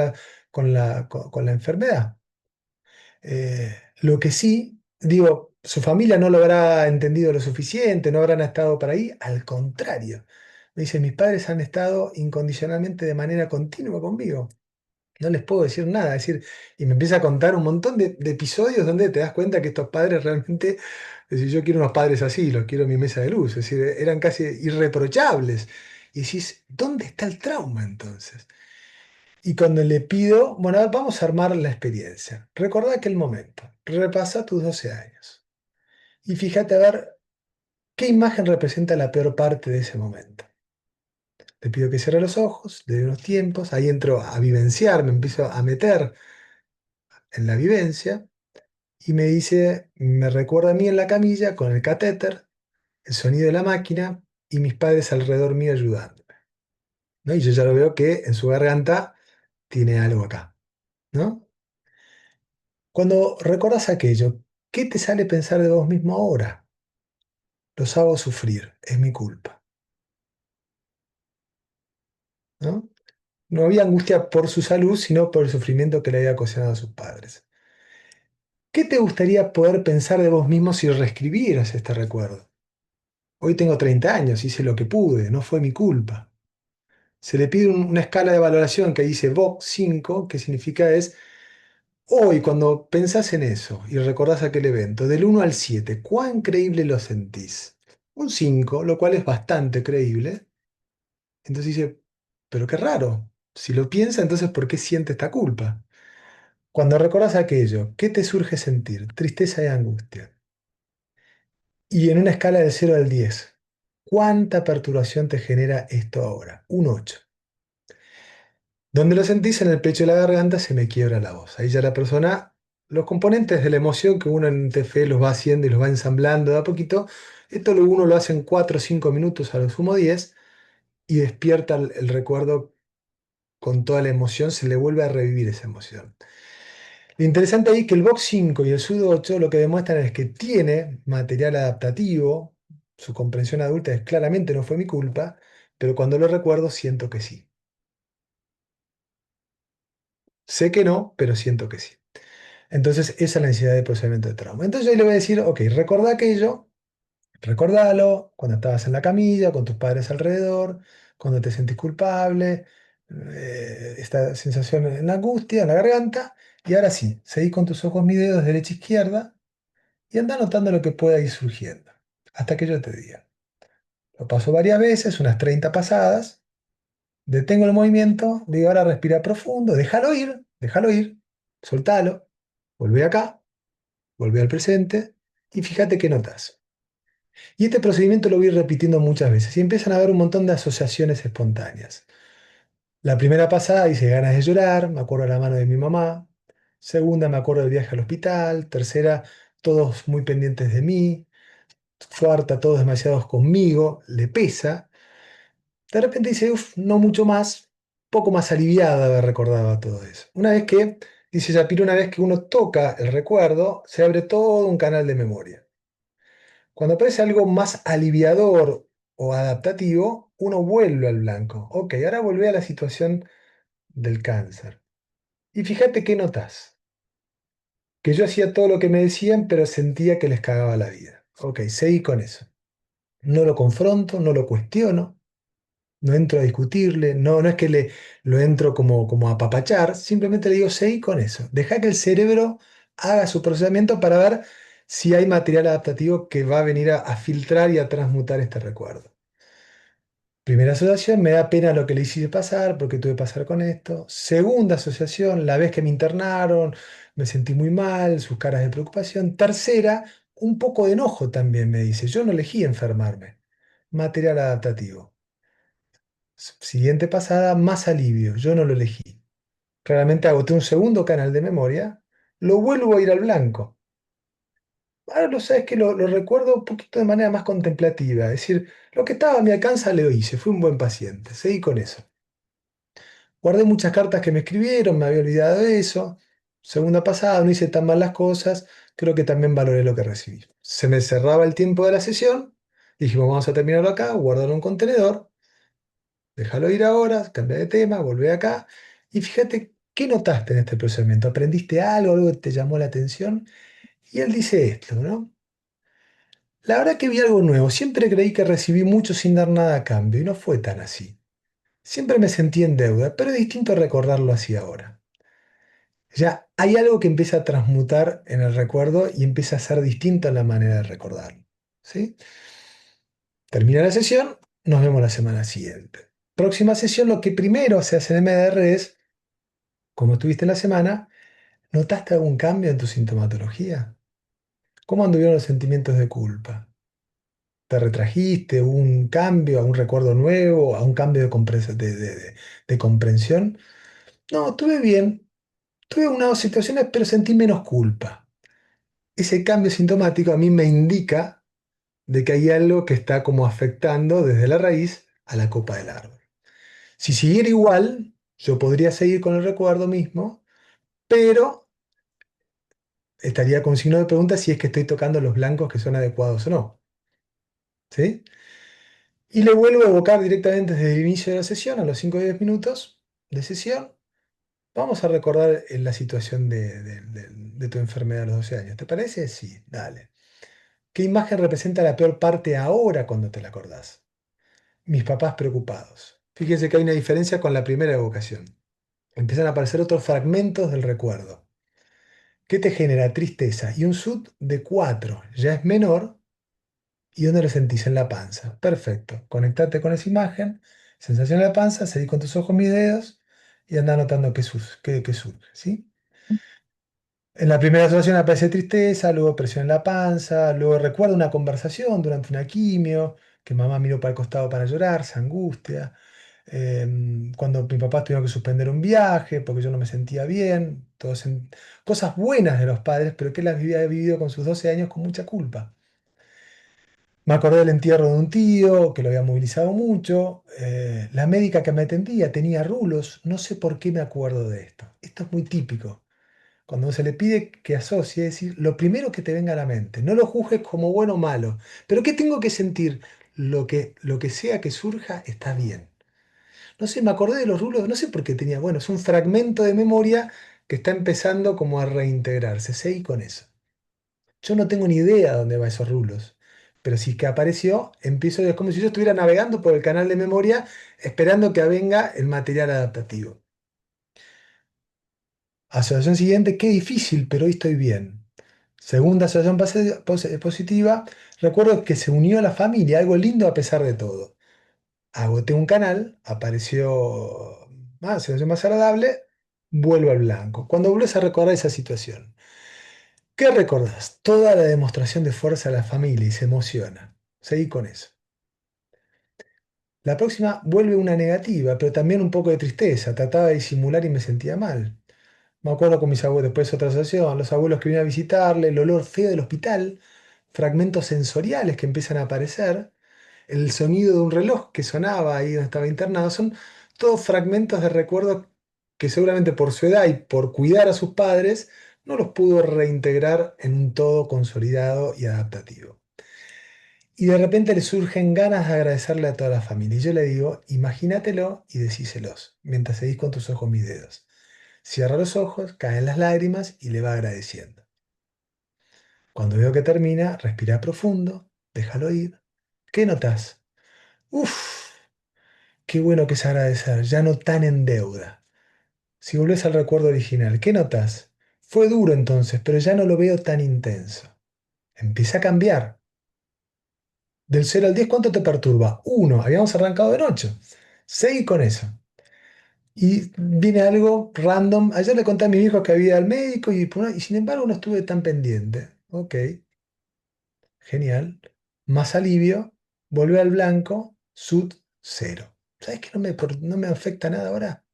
Speaker 3: con la enfermedad. Lo que sí, digo, su familia no lo habrá entendido lo suficiente, no habrán estado para ahí. Al contrario, me dice, mis padres han estado incondicionalmente de manera continua conmigo. No les puedo decir nada, es decir, y me empieza a contar un montón de episodios donde te das cuenta que estos padres realmente, es decir, yo quiero unos padres así, los quiero en mi mesa de luz, es decir, eran casi irreprochables. Y decís, ¿dónde está el trauma entonces? Y cuando le pido, bueno, a ver, vamos a armar la experiencia. Recordá aquel momento, repasa tus 12 años y fíjate a ver qué imagen representa la peor parte de ese momento. Le pido que cierre los ojos, le dé unos tiempos, ahí entro a vivenciar, me empiezo a meter en la vivencia y me dice, me recuerda a mí en la camilla con el catéter, el sonido de la máquina y mis padres alrededor mío ayudándome, ¿no? Y yo ya lo veo que en su garganta tiene algo acá, ¿no? Cuando recordas aquello, ¿qué te sale pensar de vos mismo ahora? Los hago sufrir, es mi culpa, ¿no? No había angustia por su salud, sino por el sufrimiento que le había ocasionado a sus padres. ¿Qué te gustaría poder pensar de vos mismo si reescribieras este recuerdo? Hoy tengo 30 años, hice lo que pude, no fue mi culpa. Se le pide una escala de valoración que dice VOC 5, que significa es, hoy cuando pensás en eso y recordás aquel evento, del 1 al 7, ¿cuán creíble lo sentís? Un 5, lo cual es bastante creíble. Entonces dice, pero qué raro. Si lo piensa, entonces ¿por qué siente esta culpa? Cuando recordás aquello, ¿qué te surge sentir? Tristeza y angustia. Y en una escala de 0 al 10, ¿cuánta perturbación te genera esto ahora? Un 8. Donde lo sentís en el pecho y la garganta se me quiebra la voz. Ahí ya la persona, los componentes de la emoción que uno en TFE los va haciendo y los va ensamblando de a poquito, esto uno lo hace en 4 o 5 minutos, a lo sumo 10, y despierta el recuerdo con toda la emoción, se le vuelve a revivir esa emoción. Lo interesante ahí es que el Box 5 y el Sudo 8 lo que demuestran es que tiene material adaptativo, su comprensión adulta es claramente no fue mi culpa, pero cuando lo recuerdo siento que sí. Sé que no, pero siento que sí. Entonces, esa es la necesidad de procesamiento de trauma. Entonces yo le voy a decir, ok, recordá aquello, recordalo cuando estabas en la camilla, con tus padres alrededor, cuando te sentís culpable, esta sensación en la angustia, en la garganta, y ahora sí, seguí con tus ojos mi dedos derecha e izquierda y anda notando lo que pueda ir surgiendo, hasta que yo te diga. Lo paso varias veces, unas 30 pasadas, detengo el movimiento, digo, ahora respira profundo, déjalo ir, soltalo, volvé acá. Volvé al presente y fíjate qué notas. Y este procedimiento lo voy a ir repitiendo muchas veces y empiezan a haber un montón de asociaciones espontáneas. La primera pasada dice ganas de llorar, me acuerdo de la mano de mi mamá. Segunda, me acuerdo del viaje al hospital. Tercera, todos muy pendientes de mí. Cuarta, todos demasiados conmigo, le pesa. De repente dice, uff, no mucho más, poco más aliviada de haber recordado todo eso. Una vez que, dice Shapiro, una vez que uno toca el recuerdo, se abre todo un canal de memoria. Cuando aparece algo más aliviador o adaptativo, uno vuelve al blanco. Ok, ahora volvé a la situación del cáncer. Y fíjate qué notas. Que yo hacía todo lo que me decían, pero sentía que les cagaba la vida. Ok, seguí con eso. No lo confronto, no lo cuestiono, no entro a discutirle, no es que lo entro como a apapachar, simplemente le digo, seguí con eso. Deja que el cerebro haga su procesamiento para ver si hay material adaptativo que va a venir a filtrar y a transmutar este recuerdo. Primera asociación, me da pena lo que le hiciste pasar, porque tuve que pasar con esto. Segunda asociación, la vez que me internaron, me sentí muy mal, sus caras de preocupación. Tercera, un poco de enojo también me dice, yo no elegí enfermarme. Material adaptativo. Siguiente pasada, más alivio, yo no lo elegí. Claramente agoté un segundo canal de memoria, lo vuelvo a ir al blanco. Ahora lo sabes que lo recuerdo un poquito de manera más contemplativa, es decir, lo que estaba a mi alcance lo hice, fui un buen paciente, seguí con eso. Guardé muchas cartas que me escribieron, me había olvidado de eso. Segunda pasada, no hice tan mal las cosas, creo que también valoré lo que recibí. Se me cerraba el tiempo de la sesión, dijimos, vamos a terminarlo acá, guardarlo en un contenedor, déjalo ir ahora, cambia de tema, volvé acá y fíjate qué notaste en este procedimiento. ¿Aprendiste algo, algo que te llamó la atención? Y él dice esto, ¿no? La verdad que vi algo nuevo. Siempre creí que recibí mucho sin dar nada a cambio y no fue tan así. Siempre me sentí en deuda, pero es distinto recordarlo así ahora. Ya hay algo que empieza a transmutar en el recuerdo y empieza a ser distinto en la manera de recordarlo. ¿Sí? Termina la sesión, nos vemos la semana siguiente. Próxima sesión, lo que primero se hace en MDR es, como estuviste en la semana, ¿notaste algún cambio en tu sintomatología? ¿Cómo anduvieron los sentimientos de culpa? ¿Te retrajiste? ¿Hubo un cambio, a un recuerdo nuevo, a un cambio de comprensión? No, estuve bien. Tuve unas situaciones, pero sentí menos culpa. Ese cambio sintomático a mí me indica de que hay algo que está como afectando desde la raíz a la copa del árbol. Si siguiera igual, yo podría seguir con el recuerdo mismo, pero estaría con signo de pregunta si es que estoy tocando los blancos que son adecuados o no. ¿Sí? Y le vuelvo a evocar directamente desde el inicio de la sesión, a los 5 o 10 minutos de sesión. Vamos a recordar la situación de tu enfermedad a los 12 años. ¿Te parece? Sí, dale. ¿Qué imagen representa la peor parte ahora cuando te la acordás? Mis papás preocupados. Fíjense que hay una diferencia con la primera evocación. Empiezan a aparecer otros fragmentos del recuerdo. ¿Qué te genera tristeza? Y un sud de 4 ya es menor. ¿Y dónde lo sentís? En la panza. Perfecto. Conectate con esa imagen. Sensación en la panza. Seguí con tus ojos mis dedos y anda notando qué surge. ¿Sí? En la primera asociación aparece tristeza, luego presión en la panza, luego recuerda una conversación durante una quimio, que mamá miró para el costado para llorar, se angustia. Cuando mi papá tuvieron que suspender un viaje porque yo no me sentía bien. Cosas buenas de los padres, pero que él las había vivido con sus 12 años con mucha culpa. Me acordé del entierro de un tío que lo había movilizado mucho. La médica que me atendía tenía rulos. No sé por qué me acuerdo de esto. Esto es muy típico. Cuando se le pide que asocie, es decir, lo primero que te venga a la mente. No lo juzgues como bueno o malo. Pero ¿qué tengo que sentir? Lo que sea que surja está bien. No sé, me acordé de los rulos, no sé por qué tenía. Bueno, es un fragmento de memoria que está empezando como a reintegrarse. Seguí con eso. Yo no tengo ni idea dónde van esos rulos. Pero si que apareció, es como si yo estuviera navegando por el canal de memoria esperando que venga el material adaptativo. Asociación siguiente, qué difícil, pero hoy estoy bien. Segunda asociación positiva, recuerdo que se unió a la familia, algo lindo a pesar de todo. Agoté un canal, apareció más, asociación más agradable, vuelvo al blanco. Cuando vuelves a recordar esa situación, ¿qué recordás? Toda la demostración de fuerza de la familia y se emociona. Seguí con eso. La próxima vuelve una negativa, pero también un poco de tristeza. Trataba de disimular y me sentía mal. Me acuerdo con mis abuelos, después otra asociación, los abuelos que vienen a visitarle, el olor feo del hospital, fragmentos sensoriales que empiezan a aparecer, el sonido de un reloj que sonaba ahí donde estaba internado, son todos fragmentos de recuerdos que seguramente por su edad y por cuidar a sus padres, no los pudo reintegrar en un todo consolidado y adaptativo. Y de repente le surgen ganas de agradecerle a toda la familia. Y yo le digo, imagínatelo y decíselos, mientras seguís con tus ojos mis dedos. Cierra los ojos, caen las lágrimas y le va agradeciendo. Cuando veo que termina, respira profundo, déjalo ir. ¿Qué notas? Uf, qué bueno que es agradecer, ya no tan en deuda. Si volvés al recuerdo original, ¿qué notas? Fue duro entonces, pero ya no lo veo tan intenso. Empieza a cambiar. Del 0 al 10, ¿cuánto te perturba? 1, habíamos arrancado en 8. Seguí con eso. Y viene algo random. Ayer le conté a mi hijo que había ido al médico y sin embargo no estuve tan pendiente. Ok, genial. Más alivio. Volvé al blanco. Sud 0. ¿Sabes que no me afecta nada ahora?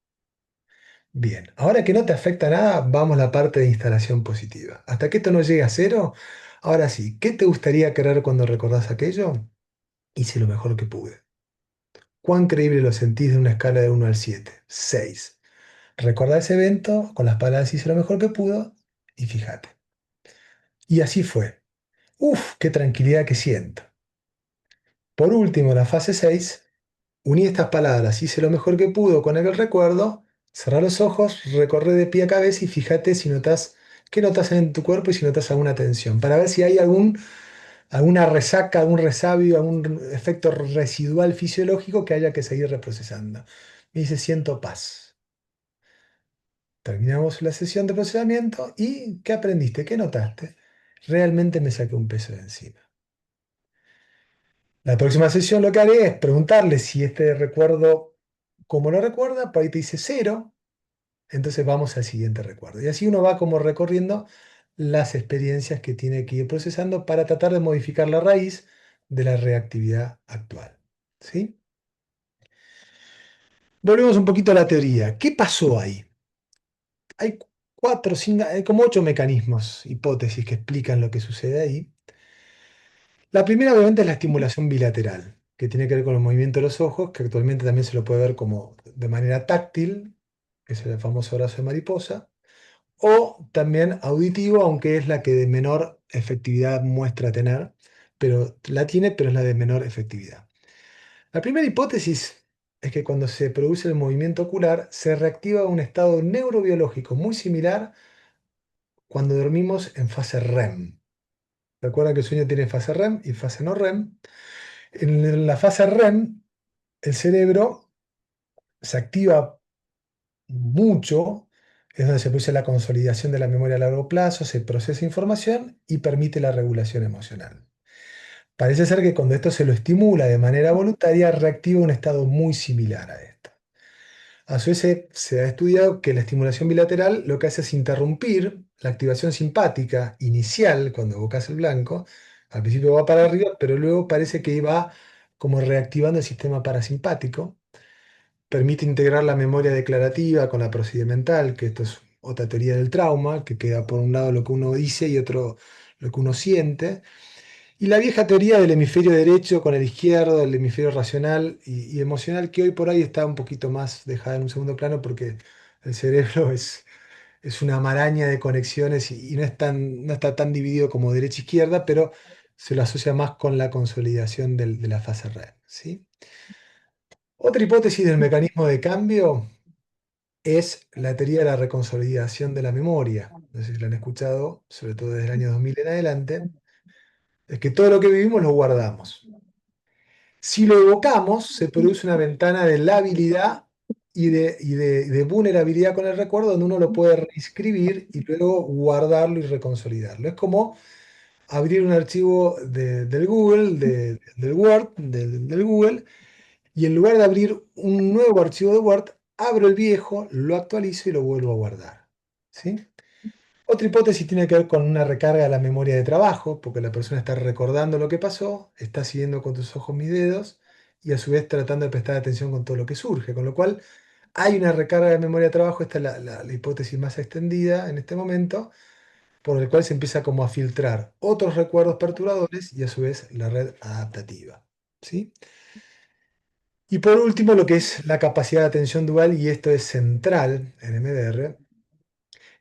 Speaker 3: Bien, ahora que no te afecta nada, vamos a la parte de instalación positiva. Hasta que esto no llegue a 0, ahora sí, ¿qué te gustaría querer cuando recordás aquello? Hice lo mejor que pude. ¿Cuán creíble lo sentís de una escala de 1 al 7? 6. Recordá ese evento con las palabras hice lo mejor que pudo y fíjate. Y así fue. Uf, qué tranquilidad que siento. Por último, la fase 6. Uní estas palabras, hice lo mejor que pudo con aquel recuerdo, cerrá los ojos, recorre de pie a cabeza y fíjate si notas ¿Qué notas en tu cuerpo y si notas alguna tensión? Para ver si hay alguna resaca, algún resabio, algún efecto residual fisiológico que haya que seguir reprocesando. Me dice, siento paz. Terminamos la sesión de procesamiento y ¿qué aprendiste? ¿Qué notaste? Realmente me saqué un peso de encima. La próxima sesión lo que haré es preguntarle si este recuerdo, como lo recuerda, por ahí te dice cero, entonces vamos al siguiente recuerdo. Y así uno va como recorriendo las experiencias que tiene que ir procesando para tratar de modificar la raíz de la reactividad actual. ¿Sí? Volvemos un poquito a la teoría. ¿Qué pasó ahí? Hay cuatro, cinco, hay como ocho mecanismos, hipótesis que explican lo que sucede ahí. La primera, obviamente, es la estimulación bilateral, que tiene que ver con el movimiento de los ojos, que actualmente también se lo puede ver como de manera táctil, que es el famoso brazo de mariposa, o también auditivo, aunque es la que de menor efectividad muestra tener, pero la tiene, pero es la de menor efectividad. La primera hipótesis es que cuando se produce el movimiento ocular, se reactiva un estado neurobiológico muy similar cuando dormimos en fase REM. Recuerda que el sueño tiene fase REM y fase no REM. En la fase REM, el cerebro se activa mucho, es donde se produce la consolidación de la memoria a largo plazo, se procesa información y permite la regulación emocional. Parece ser que cuando esto se lo estimula de manera voluntaria, reactiva un estado muy similar a esto. A su vez, se ha estudiado que la estimulación bilateral lo que hace es interrumpir la activación simpática inicial cuando evocas el blanco. Al principio va para arriba, pero luego parece que va como reactivando el sistema parasimpático. Permite integrar la memoria declarativa con la procedimental, que esto es otra teoría del trauma, que queda por un lado lo que uno dice y otro lo que uno siente. Y la vieja teoría del hemisferio derecho con el izquierdo, del hemisferio racional y emocional, que hoy por ahí está un poquito más dejada en un segundo plano porque el cerebro es una maraña de conexiones y no está tan dividido como derecha-izquierda, pero se lo asocia más con la consolidación de la fase REM, ¿sí? Otra hipótesis del mecanismo de cambio es la teoría de la reconsolidación de la memoria. No sé si la han escuchado, sobre todo desde el año 2000 en adelante. Es que todo lo que vivimos lo guardamos. Si lo evocamos, se produce una ventana de labilidad y de vulnerabilidad con el recuerdo donde uno lo puede reescribir y luego guardarlo y reconsolidarlo. Es como abrir un archivo del Google, del Word, del Google, y en lugar de abrir un nuevo archivo de Word, abro el viejo, lo actualizo y lo vuelvo a guardar. ¿Sí? Otra hipótesis tiene que ver con una recarga de la memoria de trabajo, porque la persona está recordando lo que pasó, está siguiendo con tus ojos mis dedos y a su vez tratando de prestar atención con todo lo que surge, con lo cual hay una recarga de memoria de trabajo, esta es la hipótesis más extendida en este momento, por el cual se empieza como a filtrar otros recuerdos perturbadores y a su vez la red adaptativa. ¿Sí? Y por último, lo que es la capacidad de atención dual, y esto es central en MDR,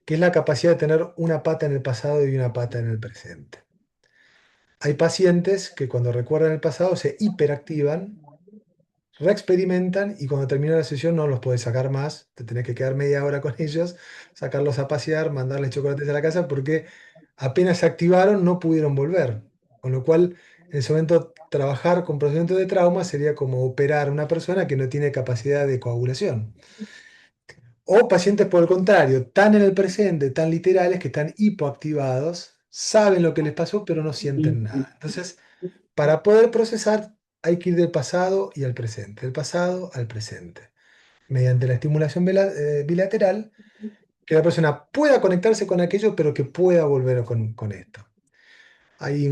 Speaker 3: que es la capacidad de tener una pata en el pasado y una pata en el presente. Hay pacientes que cuando recuerdan el pasado se hiperactivan, reexperimentan y cuando termina la sesión no los puedes sacar más, te tenés que quedar media hora con ellos, sacarlos a pasear, mandarles chocolates a la casa porque apenas se activaron no pudieron volver. Con lo cual, en ese momento, trabajar con procedimientos de trauma sería como operar a una persona que no tiene capacidad de coagulación. O pacientes por el contrario, tan en el presente, tan literales que están hipoactivados, saben lo que les pasó, pero no sienten nada. Entonces, para poder procesar, hay que ir del pasado y al presente, del pasado al presente, mediante la estimulación bilateral, que la persona pueda conectarse con aquello, pero que pueda volver con esto. Hay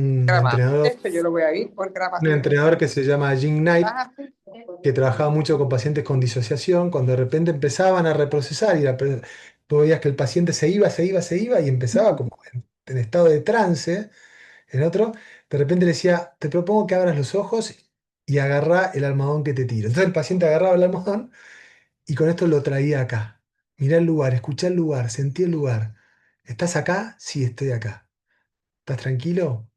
Speaker 4: Este yo lo voy a ir por
Speaker 3: un
Speaker 4: grabación.
Speaker 3: entrenador que se llama Jim Knight, que trabajaba mucho con pacientes con disociación, cuando de repente empezaban a reprocesar y tú veías que el paciente se iba y empezaba como en estado de trance, en otro, de repente le decía, te propongo que abras los ojos y agarrá el almohadón que te tiro. Entonces el paciente agarraba el almohadón y con esto lo traía acá. Mirá el lugar, escuchá el lugar, sentí el lugar. ¿Estás acá? Sí, estoy acá. ¿Estás tranquilo?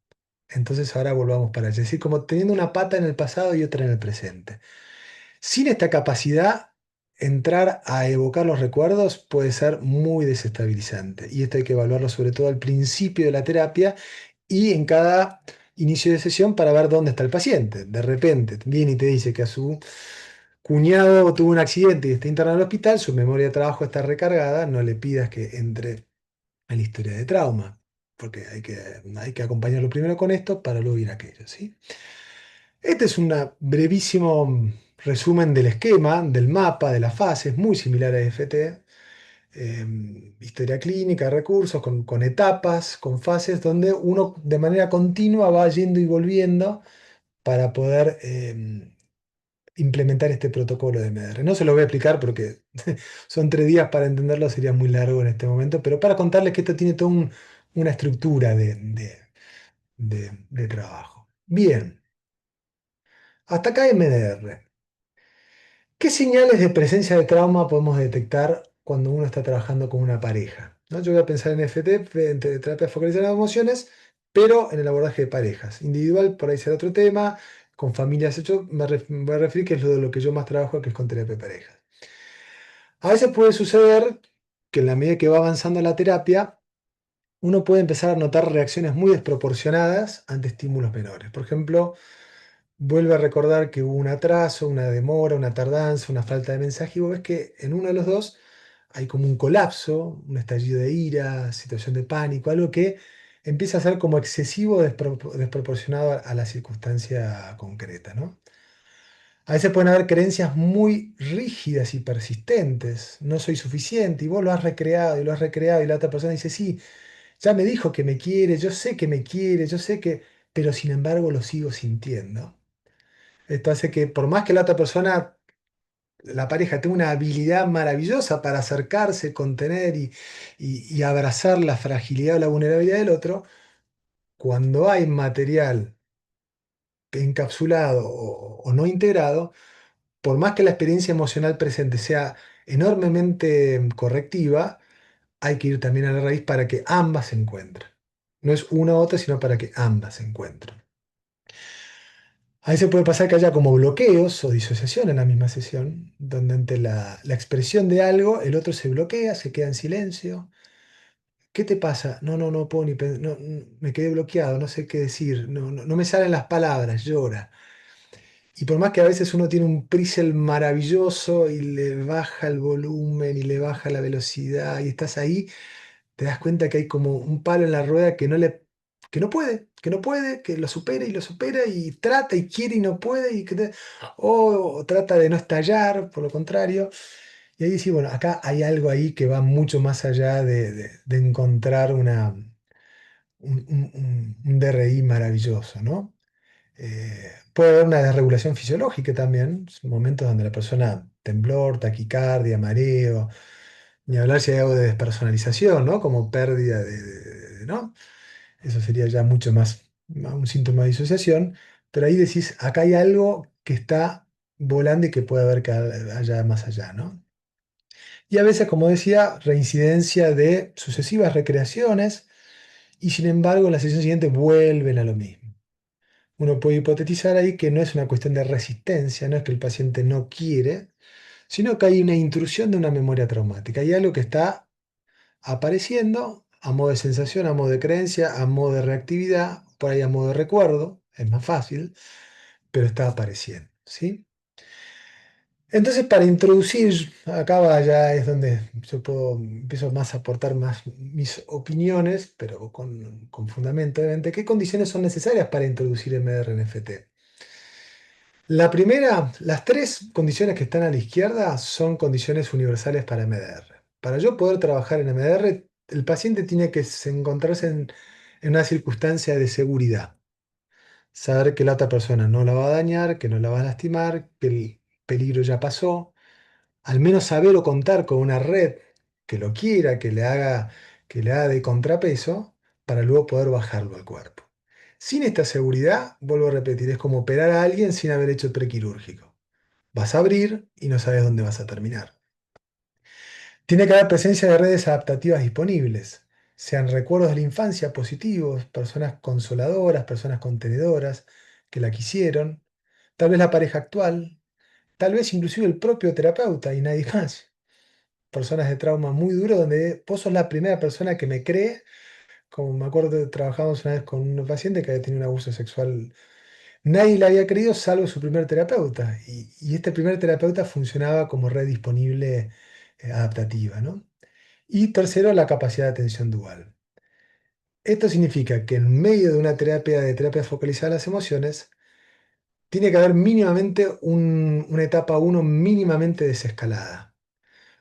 Speaker 3: Entonces ahora volvamos para allá. Es decir, como teniendo una pata en el pasado y otra en el presente. Sin esta capacidad, entrar a evocar los recuerdos puede ser muy desestabilizante. Y esto hay que evaluarlo sobre todo al principio de la terapia y en cada inicio de sesión para ver dónde está el paciente. De repente viene y te dice que a su cuñado tuvo un accidente y está internado en el hospital, su memoria de trabajo está recargada, no le pidas que entre a la historia de trauma, porque hay que acompañarlo primero con esto para luego ir a aquello, ¿sí? Este es un brevísimo resumen del esquema, del mapa, de las fases, muy similar a EFT. Historia clínica, recursos, con etapas, con fases, donde uno de manera continua va yendo y volviendo para poder implementar este protocolo de MDR. No se lo voy a explicar porque son 3 días para entenderlo, sería muy largo en este momento, pero para contarles que esto tiene toda una estructura de trabajo. Bien, hasta acá MDR. ¿Qué señales de presencia de trauma podemos detectar cuando uno está trabajando con una pareja? ¿No? Yo voy a pensar en FT, en terapia focalizada en las emociones, pero en el abordaje de parejas. Individual, por ahí será otro tema, con familias, yo me voy a referir que es lo de lo que yo más trabajo, que es con terapia de parejas. A veces puede suceder que en la medida que va avanzando la terapia, uno puede empezar a notar reacciones muy desproporcionadas ante estímulos menores. Por ejemplo, vuelve a recordar que hubo un atraso, una demora, una tardanza, una falta de mensaje, y vos ves que en uno de los dos hay como un colapso, un estallido de ira, situación de pánico, algo que empieza a ser como excesivo, desproporcionado a la circunstancia concreta, ¿no? A veces pueden haber creencias muy rígidas y persistentes. No soy suficiente, y vos lo has recreado y lo has recreado, y la otra persona dice, sí, ya me dijo que me quiere, yo sé que me quiere, yo sé que, pero sin embargo lo sigo sintiendo. Esto hace que por más que la otra persona, la pareja, tenga una habilidad maravillosa para acercarse, contener y abrazar la fragilidad o la vulnerabilidad del otro, cuando hay material encapsulado o no integrado, por más que la experiencia emocional presente sea enormemente correctiva, hay que ir también a la raíz para que ambas se encuentren. No es una u otra, sino para que ambas se encuentren. A veces puede pasar que haya como bloqueos o disociación en la misma sesión, donde ante la expresión de algo el otro se bloquea, se queda en silencio. ¿Qué te pasa? No, no, no puedo ni no, me quedé bloqueado, no sé qué decir, no, no, no me salen las palabras, llora. Y por más que a veces uno tiene un prisel maravilloso y le baja el volumen y le baja la velocidad y estás ahí, te das cuenta que hay como un palo en la rueda que no puede, que lo supera y lo supera y trata y quiere y no puede o trata de no estallar, por lo contrario. Y ahí sí, bueno, acá hay algo ahí que va mucho más allá de encontrar un DRI maravilloso, ¿no? Puede haber una desregulación fisiológica también, momentos donde la persona temblor, taquicardia, mareo, ni hablar si hay algo de despersonalización, ¿no? Como pérdida ¿no? Eso sería ya mucho más un síntoma de disociación, pero ahí decís, acá hay algo que está volando y que puede haber que haya más allá, ¿no? Y a veces, como decía, reincidencia de sucesivas recreaciones y sin embargo en la sesión siguiente vuelven a lo mismo. Uno puede hipotetizar ahí que no es una cuestión de resistencia, no es que el paciente no quiere, sino que hay una intrusión de una memoria traumática. Hay algo que está apareciendo a modo de sensación, a modo de creencia, a modo de reactividad, por ahí a modo de recuerdo, es más fácil, pero está apareciendo, ¿sí? Entonces, para introducir, ya es donde empiezo más a aportar más mis opiniones, pero con fundamento, obviamente, ¿qué condiciones son necesarias para introducir MDR en FT? La primera, las 3 condiciones que están a la izquierda son condiciones universales para MDR. Para yo poder trabajar en MDR, el paciente tiene que encontrarse en una circunstancia de seguridad. Saber que la otra persona no la va a dañar, que no la va a lastimar, que el peligro ya pasó. Al menos saber o contar con una red que lo quiera, que le haga de contrapeso, para luego poder bajarlo al cuerpo. Sin esta seguridad, vuelvo a repetir, es como operar a alguien sin haber hecho el prequirúrgico. Vas a abrir y no sabes dónde vas a terminar. Tiene que haber presencia de redes adaptativas disponibles, sean recuerdos de la infancia positivos, personas consoladoras, personas contenedoras que la quisieron, tal vez la pareja actual, tal vez inclusive el propio terapeuta y nadie más. Personas de trauma muy duro donde vos sos la primera persona que me cree, como me acuerdo que trabajamos una vez con un paciente que había tenido un abuso sexual. Nadie le había creído salvo su primer terapeuta. Y este primer terapeuta funcionaba como red disponible adaptativa, ¿no? Y tercero, la capacidad de atención dual. Esto significa que en medio de una terapia focalizada en las emociones, tiene que haber mínimamente una etapa uno mínimamente desescalada.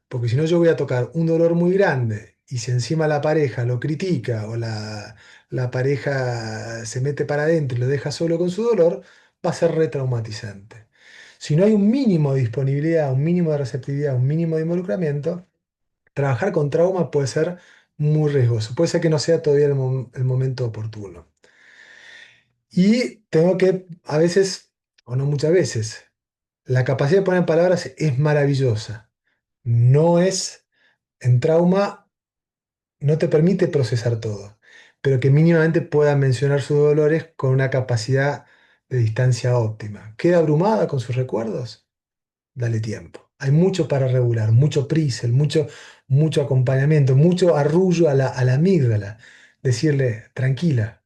Speaker 3: Porque si no, yo voy a tocar un dolor muy grande y si encima la pareja lo critica o la pareja se mete para adentro y lo deja solo con su dolor, va a ser retraumatizante. Si no hay un mínimo de disponibilidad, un mínimo de receptividad, un mínimo de involucramiento, trabajar con trauma puede ser muy riesgoso. Puede ser que no sea todavía el momento oportuno. Y tengo que, a veces, o no muchas veces, la capacidad de poner en palabras es maravillosa. No es en trauma, no te permite procesar todo, pero que mínimamente puedas mencionar sus dolores con una capacidad de distancia óptima. ¿Queda abrumada con sus recuerdos? Dale tiempo. Hay mucho para regular, mucho prisel, mucho acompañamiento, mucho arrullo a la amígdala. Decirle, tranquila,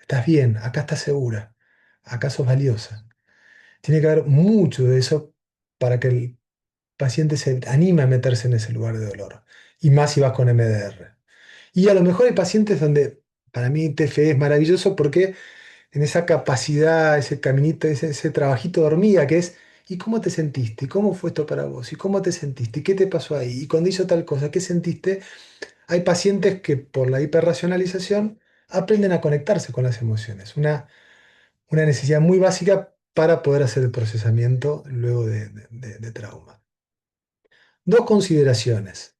Speaker 3: estás bien, acá estás segura, acá sos valiosa. Tiene que haber mucho de eso para que el paciente se anime a meterse en ese lugar de dolor. Y más si vas con MDR. Y a lo mejor hay pacientes donde, para mí TFE es maravilloso porque en esa capacidad, ese caminito, ese trabajito de hormiga que es, ¿y cómo te sentiste? ¿Y cómo fue esto para vos? ¿Y cómo te sentiste? ¿Y qué te pasó ahí? ¿Y cuando hizo tal cosa? ¿Qué sentiste? Hay pacientes que por la hiperracionalización aprenden a conectarse con las emociones. Una necesidad muy básica para poder hacer el procesamiento luego de trauma. Dos consideraciones.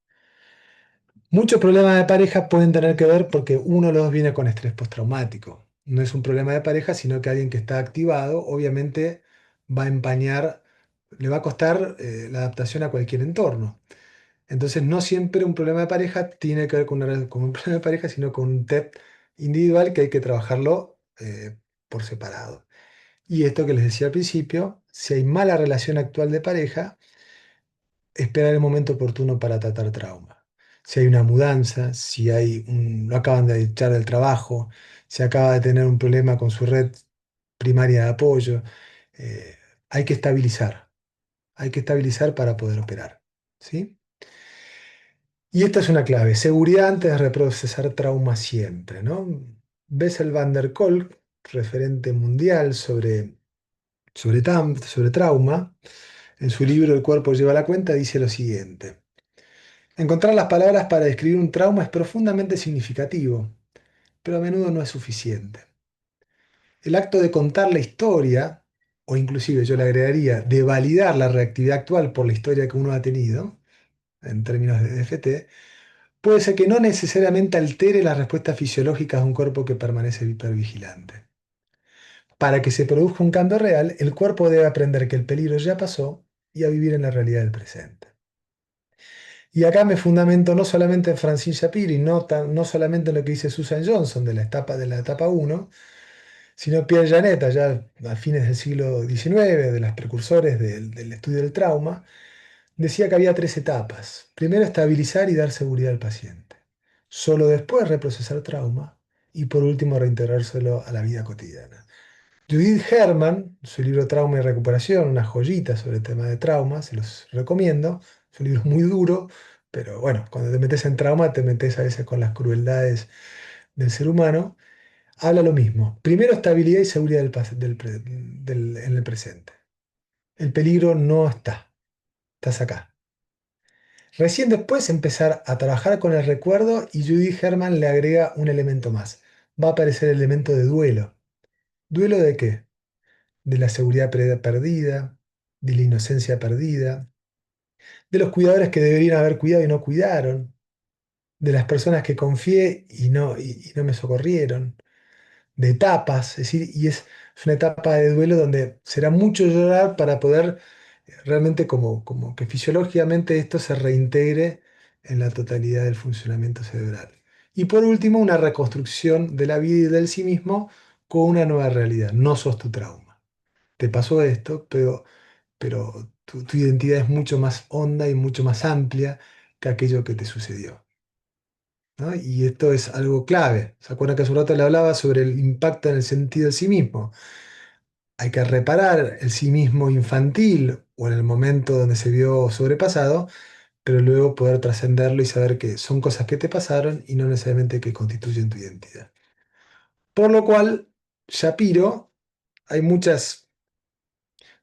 Speaker 3: Muchos problemas de pareja pueden tener que ver porque uno de los dos viene con estrés postraumático. No es un problema de pareja, sino que alguien que está activado, obviamente va a empañar, le va a costar la adaptación a cualquier entorno. Entonces, no siempre un problema de pareja tiene que ver con un problema de pareja, sino con un TEP individual que hay que trabajarlo por separado. Y esto que les decía al principio, si hay mala relación actual de pareja, esperar el momento oportuno para tratar trauma. Si hay una mudanza, si lo acaban de echar del trabajo, si acaba de tener un problema con su red primaria de apoyo, eh, hay que estabilizar. Hay que estabilizar para poder operar. ¿Sí? Y esta es una clave, seguridad antes de reprocesar trauma siempre, ¿no? Bessel van der Kolk, referente mundial sobre trauma, en su libro El cuerpo lleva la cuenta, dice lo siguiente. Encontrar las palabras para describir un trauma es profundamente significativo, pero a menudo no es suficiente. El acto de contar la historia, o inclusive yo le agregaría, de validar la reactividad actual por la historia que uno ha tenido, en términos de DFT, puede ser que no necesariamente altere las respuestas fisiológicas de un cuerpo que permanece hipervigilante. Para que se produzca un cambio real, el cuerpo debe aprender que el peligro ya pasó y a vivir en la realidad del presente. Y acá me fundamento no solamente en Francine Shapiro y no solamente en lo que dice Susan Johnson de la etapa 1, sino Pierre Janet, allá a fines del siglo XIX, de las precursores del estudio del trauma, decía que había tres etapas. Primero, estabilizar y dar seguridad al paciente. Solo después reprocesar trauma y por último reintegrárselo a la vida cotidiana. Judith Herman, su libro Trauma y Recuperación, una joyita sobre el tema de trauma, se los recomiendo. Es un libro muy duro, pero bueno, cuando te metes en trauma te metes a veces con las crueldades del ser humano. Habla lo mismo. Primero, estabilidad y seguridad en el presente. El peligro no está, estás acá. Recién después empezar a trabajar con el recuerdo y Judith Herman le agrega un elemento más. Va a aparecer el elemento de duelo. ¿Duelo de qué? De la seguridad perdida, de la inocencia perdida, de los cuidadores que deberían haber cuidado y no cuidaron, de las personas que confié y no me socorrieron, de etapas, es decir, es una etapa de duelo donde será mucho llorar para poder realmente como que fisiológicamente esto se reintegre en la totalidad del funcionamiento cerebral. Y por último, una reconstrucción de la vida y del sí mismo con una nueva realidad. No sos tu trauma. Te pasó esto, pero Tu identidad es mucho más honda y mucho más amplia que aquello que te sucedió, ¿no? Y esto es algo clave. ¿Se acuerdan que hace un rato le hablaba sobre el impacto en el sentido de sí mismo? Hay que reparar el sí mismo infantil o en el momento donde se vio sobrepasado, pero luego poder trascenderlo y saber que son cosas que te pasaron y no necesariamente que constituyen tu identidad. Por lo cual, Shapiro, hay muchas,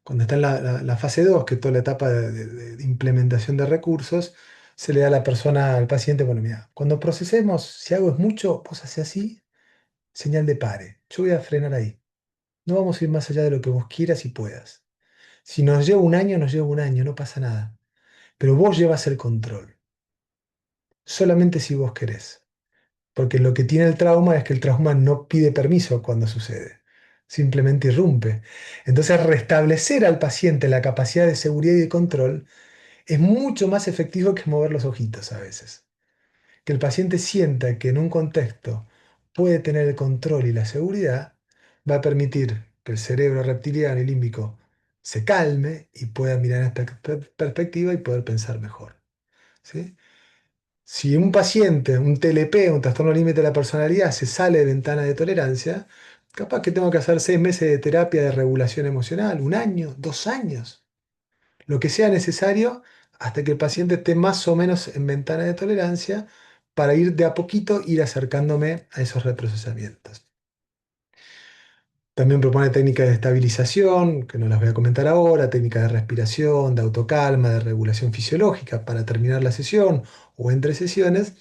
Speaker 3: cuando está en la fase 2, que es toda la etapa de implementación de recursos, se le da a la persona, al paciente, bueno, mira, cuando procesemos, si algo es mucho, vos haces así, señal de pare. Yo voy a frenar ahí. No vamos a ir más allá de lo que vos quieras y puedas. Si nos lleva un año, nos lleva un año, no pasa nada. Pero vos llevas el control, solamente si vos querés. Porque lo que tiene el trauma es que el trauma no pide permiso cuando sucede, simplemente irrumpe. Entonces, restablecer al paciente la capacidad de seguridad y de control es mucho más efectivo que mover los ojitos a veces. Que el paciente sienta que en un contexto puede tener el control y la seguridad, va a permitir que el cerebro reptiliano y límbico se calme y pueda mirar en esta perspectiva y poder pensar mejor. ¿Sí? Si un paciente, un TLP, un trastorno límite de la personalidad, se sale de ventana de tolerancia, capaz que tengo que hacer 6 meses de terapia de regulación emocional, un año, 2 años, lo que sea necesario hasta que el paciente esté más o menos en ventana de tolerancia para ir de a poquito, ir acercándome a esos reprocesamientos. También propone técnicas de estabilización, que no las voy a comentar ahora, técnicas de respiración, de autocalma, de regulación fisiológica para terminar la sesión o entre sesiones.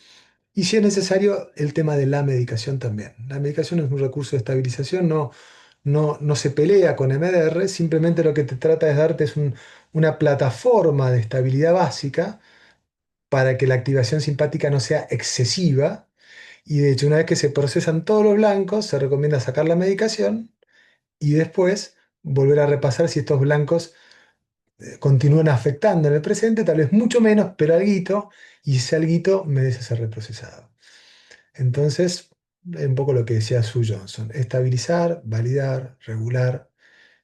Speaker 3: Y si es necesario, el tema de la medicación también. La medicación es un recurso de estabilización, no se pelea con MDR, simplemente lo que te trata es darte una plataforma de estabilidad básica para que la activación simpática no sea excesiva. Y de hecho, una vez que se procesan todos los blancos, se recomienda sacar la medicación y después volver a repasar si estos blancos continúan afectando en el presente, tal vez mucho menos, pero alguito, y ese alguito merece ser reprocesado. Entonces, un poco lo que decía Sue Johnson, estabilizar, validar, regular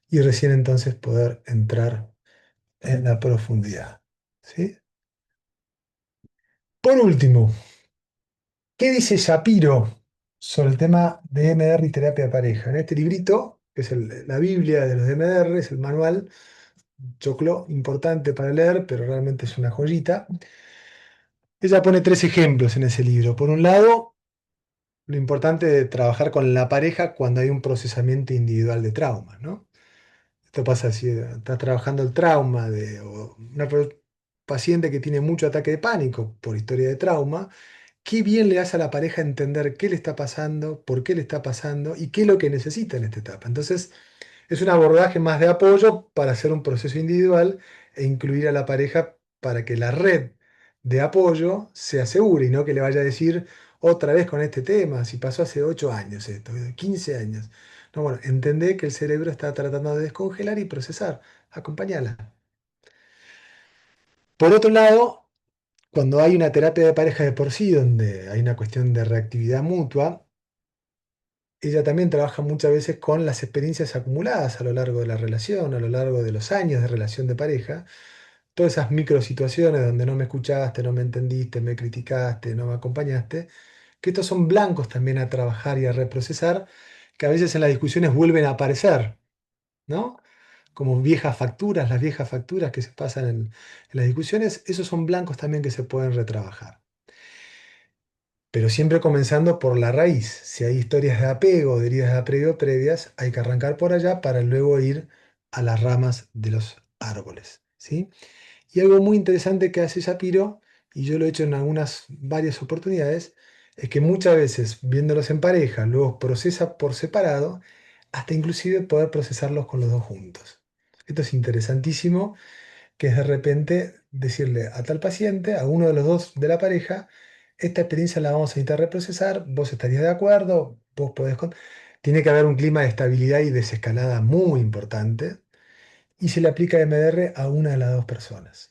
Speaker 3: y recién entonces poder entrar en la profundidad. ¿Sí? Por último, ¿qué dice Shapiro sobre el tema de MDR y terapia de pareja? En este librito, que es la Biblia de los MDR, es el manual, choclo, importante para leer, pero realmente es una joyita. Ella pone 3 ejemplos en ese libro. Por un lado, lo importante de trabajar con la pareja cuando hay un procesamiento individual de traumas, ¿no? Esto pasa si estás trabajando el trauma de o una paciente que tiene mucho ataque de pánico por historia de trauma, qué bien le hace a la pareja entender qué le está pasando, por qué le está pasando y qué es lo que necesita en esta etapa. Entonces, es un abordaje más de apoyo para hacer un proceso individual e incluir a la pareja para que la red de apoyo se asegure y no que le vaya a decir otra vez con este tema, si pasó hace 8 años esto, 15 años. No, bueno, entendé que el cerebro está tratando de descongelar y procesar. Acompáñala. Por otro lado, cuando hay una terapia de pareja de por sí, donde hay una cuestión de reactividad mutua, ella también trabaja muchas veces con las experiencias acumuladas a lo largo de la relación, a lo largo de los años de relación de pareja, todas esas micro situaciones donde no me escuchaste, no me entendiste, me criticaste, no me acompañaste, que estos son blancos también a trabajar y a reprocesar, que a veces en las discusiones vuelven a aparecer, ¿no? Como viejas facturas, las viejas facturas que se pasan en las discusiones, esos son blancos también que se pueden retrabajar. Pero siempre comenzando por la raíz. Si hay historias de apego, de heridas de apego previas, hay que arrancar por allá para luego ir a las ramas de los árboles, ¿sí? Y algo muy interesante que hace Shapiro, y yo lo he hecho en varias oportunidades, es que muchas veces, viéndolos en pareja, luego procesa por separado, hasta inclusive poder procesarlos con los dos juntos. Esto es interesantísimo, que es de repente decirle a tal paciente, a uno de los dos de la pareja, esta experiencia la vamos a necesitar reprocesar, vos estarías de acuerdo, vos podés... Tiene que haber un clima de estabilidad y desescalada muy importante, y se le aplica MDR a una de las dos personas.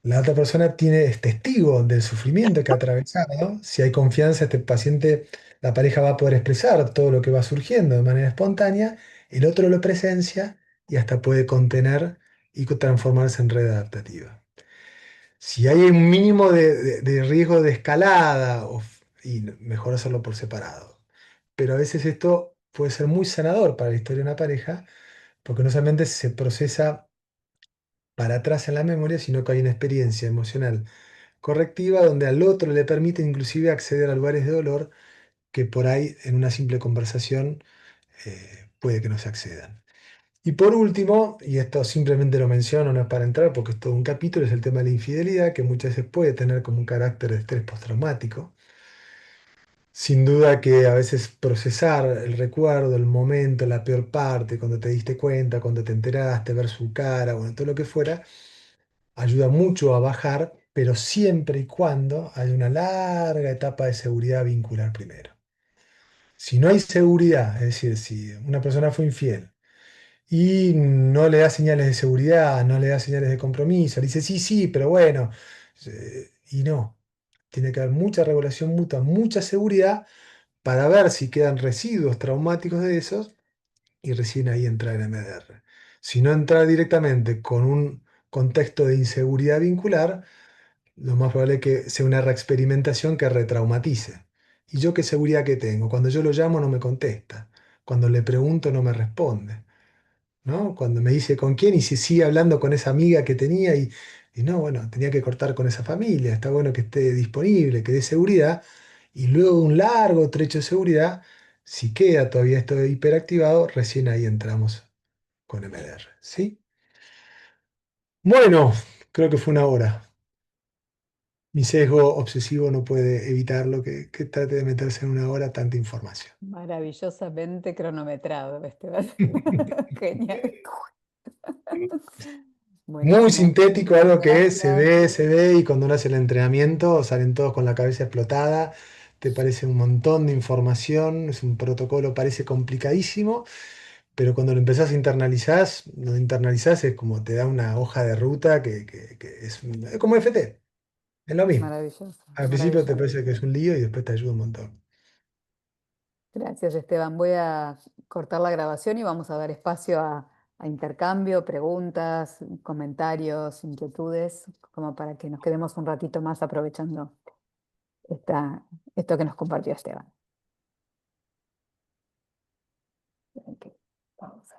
Speaker 3: La otra persona es testigo del sufrimiento que ha atravesado. Si hay confianza, este paciente, la pareja va a poder expresar todo lo que va surgiendo de manera espontánea. El otro lo presencia y hasta puede contener y transformarse en red adaptativa. Si hay un mínimo de riesgo de escalada, y mejor hacerlo por separado. Pero a veces esto puede ser muy sanador para la historia de una pareja, porque no solamente se procesa para atrás en la memoria, sino que hay una experiencia emocional correctiva donde al otro le permite inclusive acceder a lugares de dolor que por ahí en una simple conversación puede que no se accedan. Y por último, y esto simplemente lo menciono, no es para entrar porque es todo un capítulo, es el tema de la infidelidad, que muchas veces puede tener como un carácter de estrés postraumático. Sin duda que a veces procesar el recuerdo, el momento, la peor parte, cuando te diste cuenta, cuando te enteraste, ver su cara, bueno, todo lo que fuera, ayuda mucho a bajar, pero siempre y cuando hay una larga etapa de seguridad vincular primero. Si no hay seguridad, es decir, si una persona fue infiel y no le da señales de seguridad, no le da señales de compromiso, le dice sí, sí, pero bueno, y no, tiene que haber mucha regulación mutua, mucha seguridad para ver si quedan residuos traumáticos de esos y recién ahí entrar en MDR. Si no entrar directamente con un contexto de inseguridad vincular, lo más probable es que sea una reexperimentación que retraumatice. ¿Y yo qué seguridad que tengo? Cuando yo lo llamo no me contesta. Cuando le pregunto no me responde. ¿No? Cuando me dice con quién y si sigue hablando con esa amiga que tenía y no, bueno, tenía que cortar con esa familia. Está bueno que esté disponible, que dé seguridad. Y luego de un largo trecho de seguridad, si queda todavía esto hiperactivado, recién ahí entramos con MDR. ¿Sí? Bueno, creo que fue una hora. Mi sesgo obsesivo no puede evitarlo que trate de meterse en una hora tanta información.
Speaker 2: Maravillosamente cronometrado, Esteban. Genial.
Speaker 3: Muy
Speaker 2: Buenísimo.
Speaker 3: sintético, algo que
Speaker 2: Gracias.
Speaker 3: se ve y cuando uno hace el entrenamiento salen todos con la cabeza explotada, te parece un montón de información, es un protocolo, parece complicadísimo, pero cuando lo internalizás es como te da una hoja de ruta que es como FT, es lo mismo.
Speaker 2: Maravilloso,
Speaker 3: Al principio te
Speaker 2: maravilloso.
Speaker 3: parece que es un lío y después te ayuda un montón.
Speaker 2: Gracias, Esteban. Voy a cortar la grabación y vamos a dar espacio a intercambio, preguntas, comentarios, inquietudes, como para que nos quedemos un ratito más aprovechando esto que nos compartió Esteban. Ok, pausa.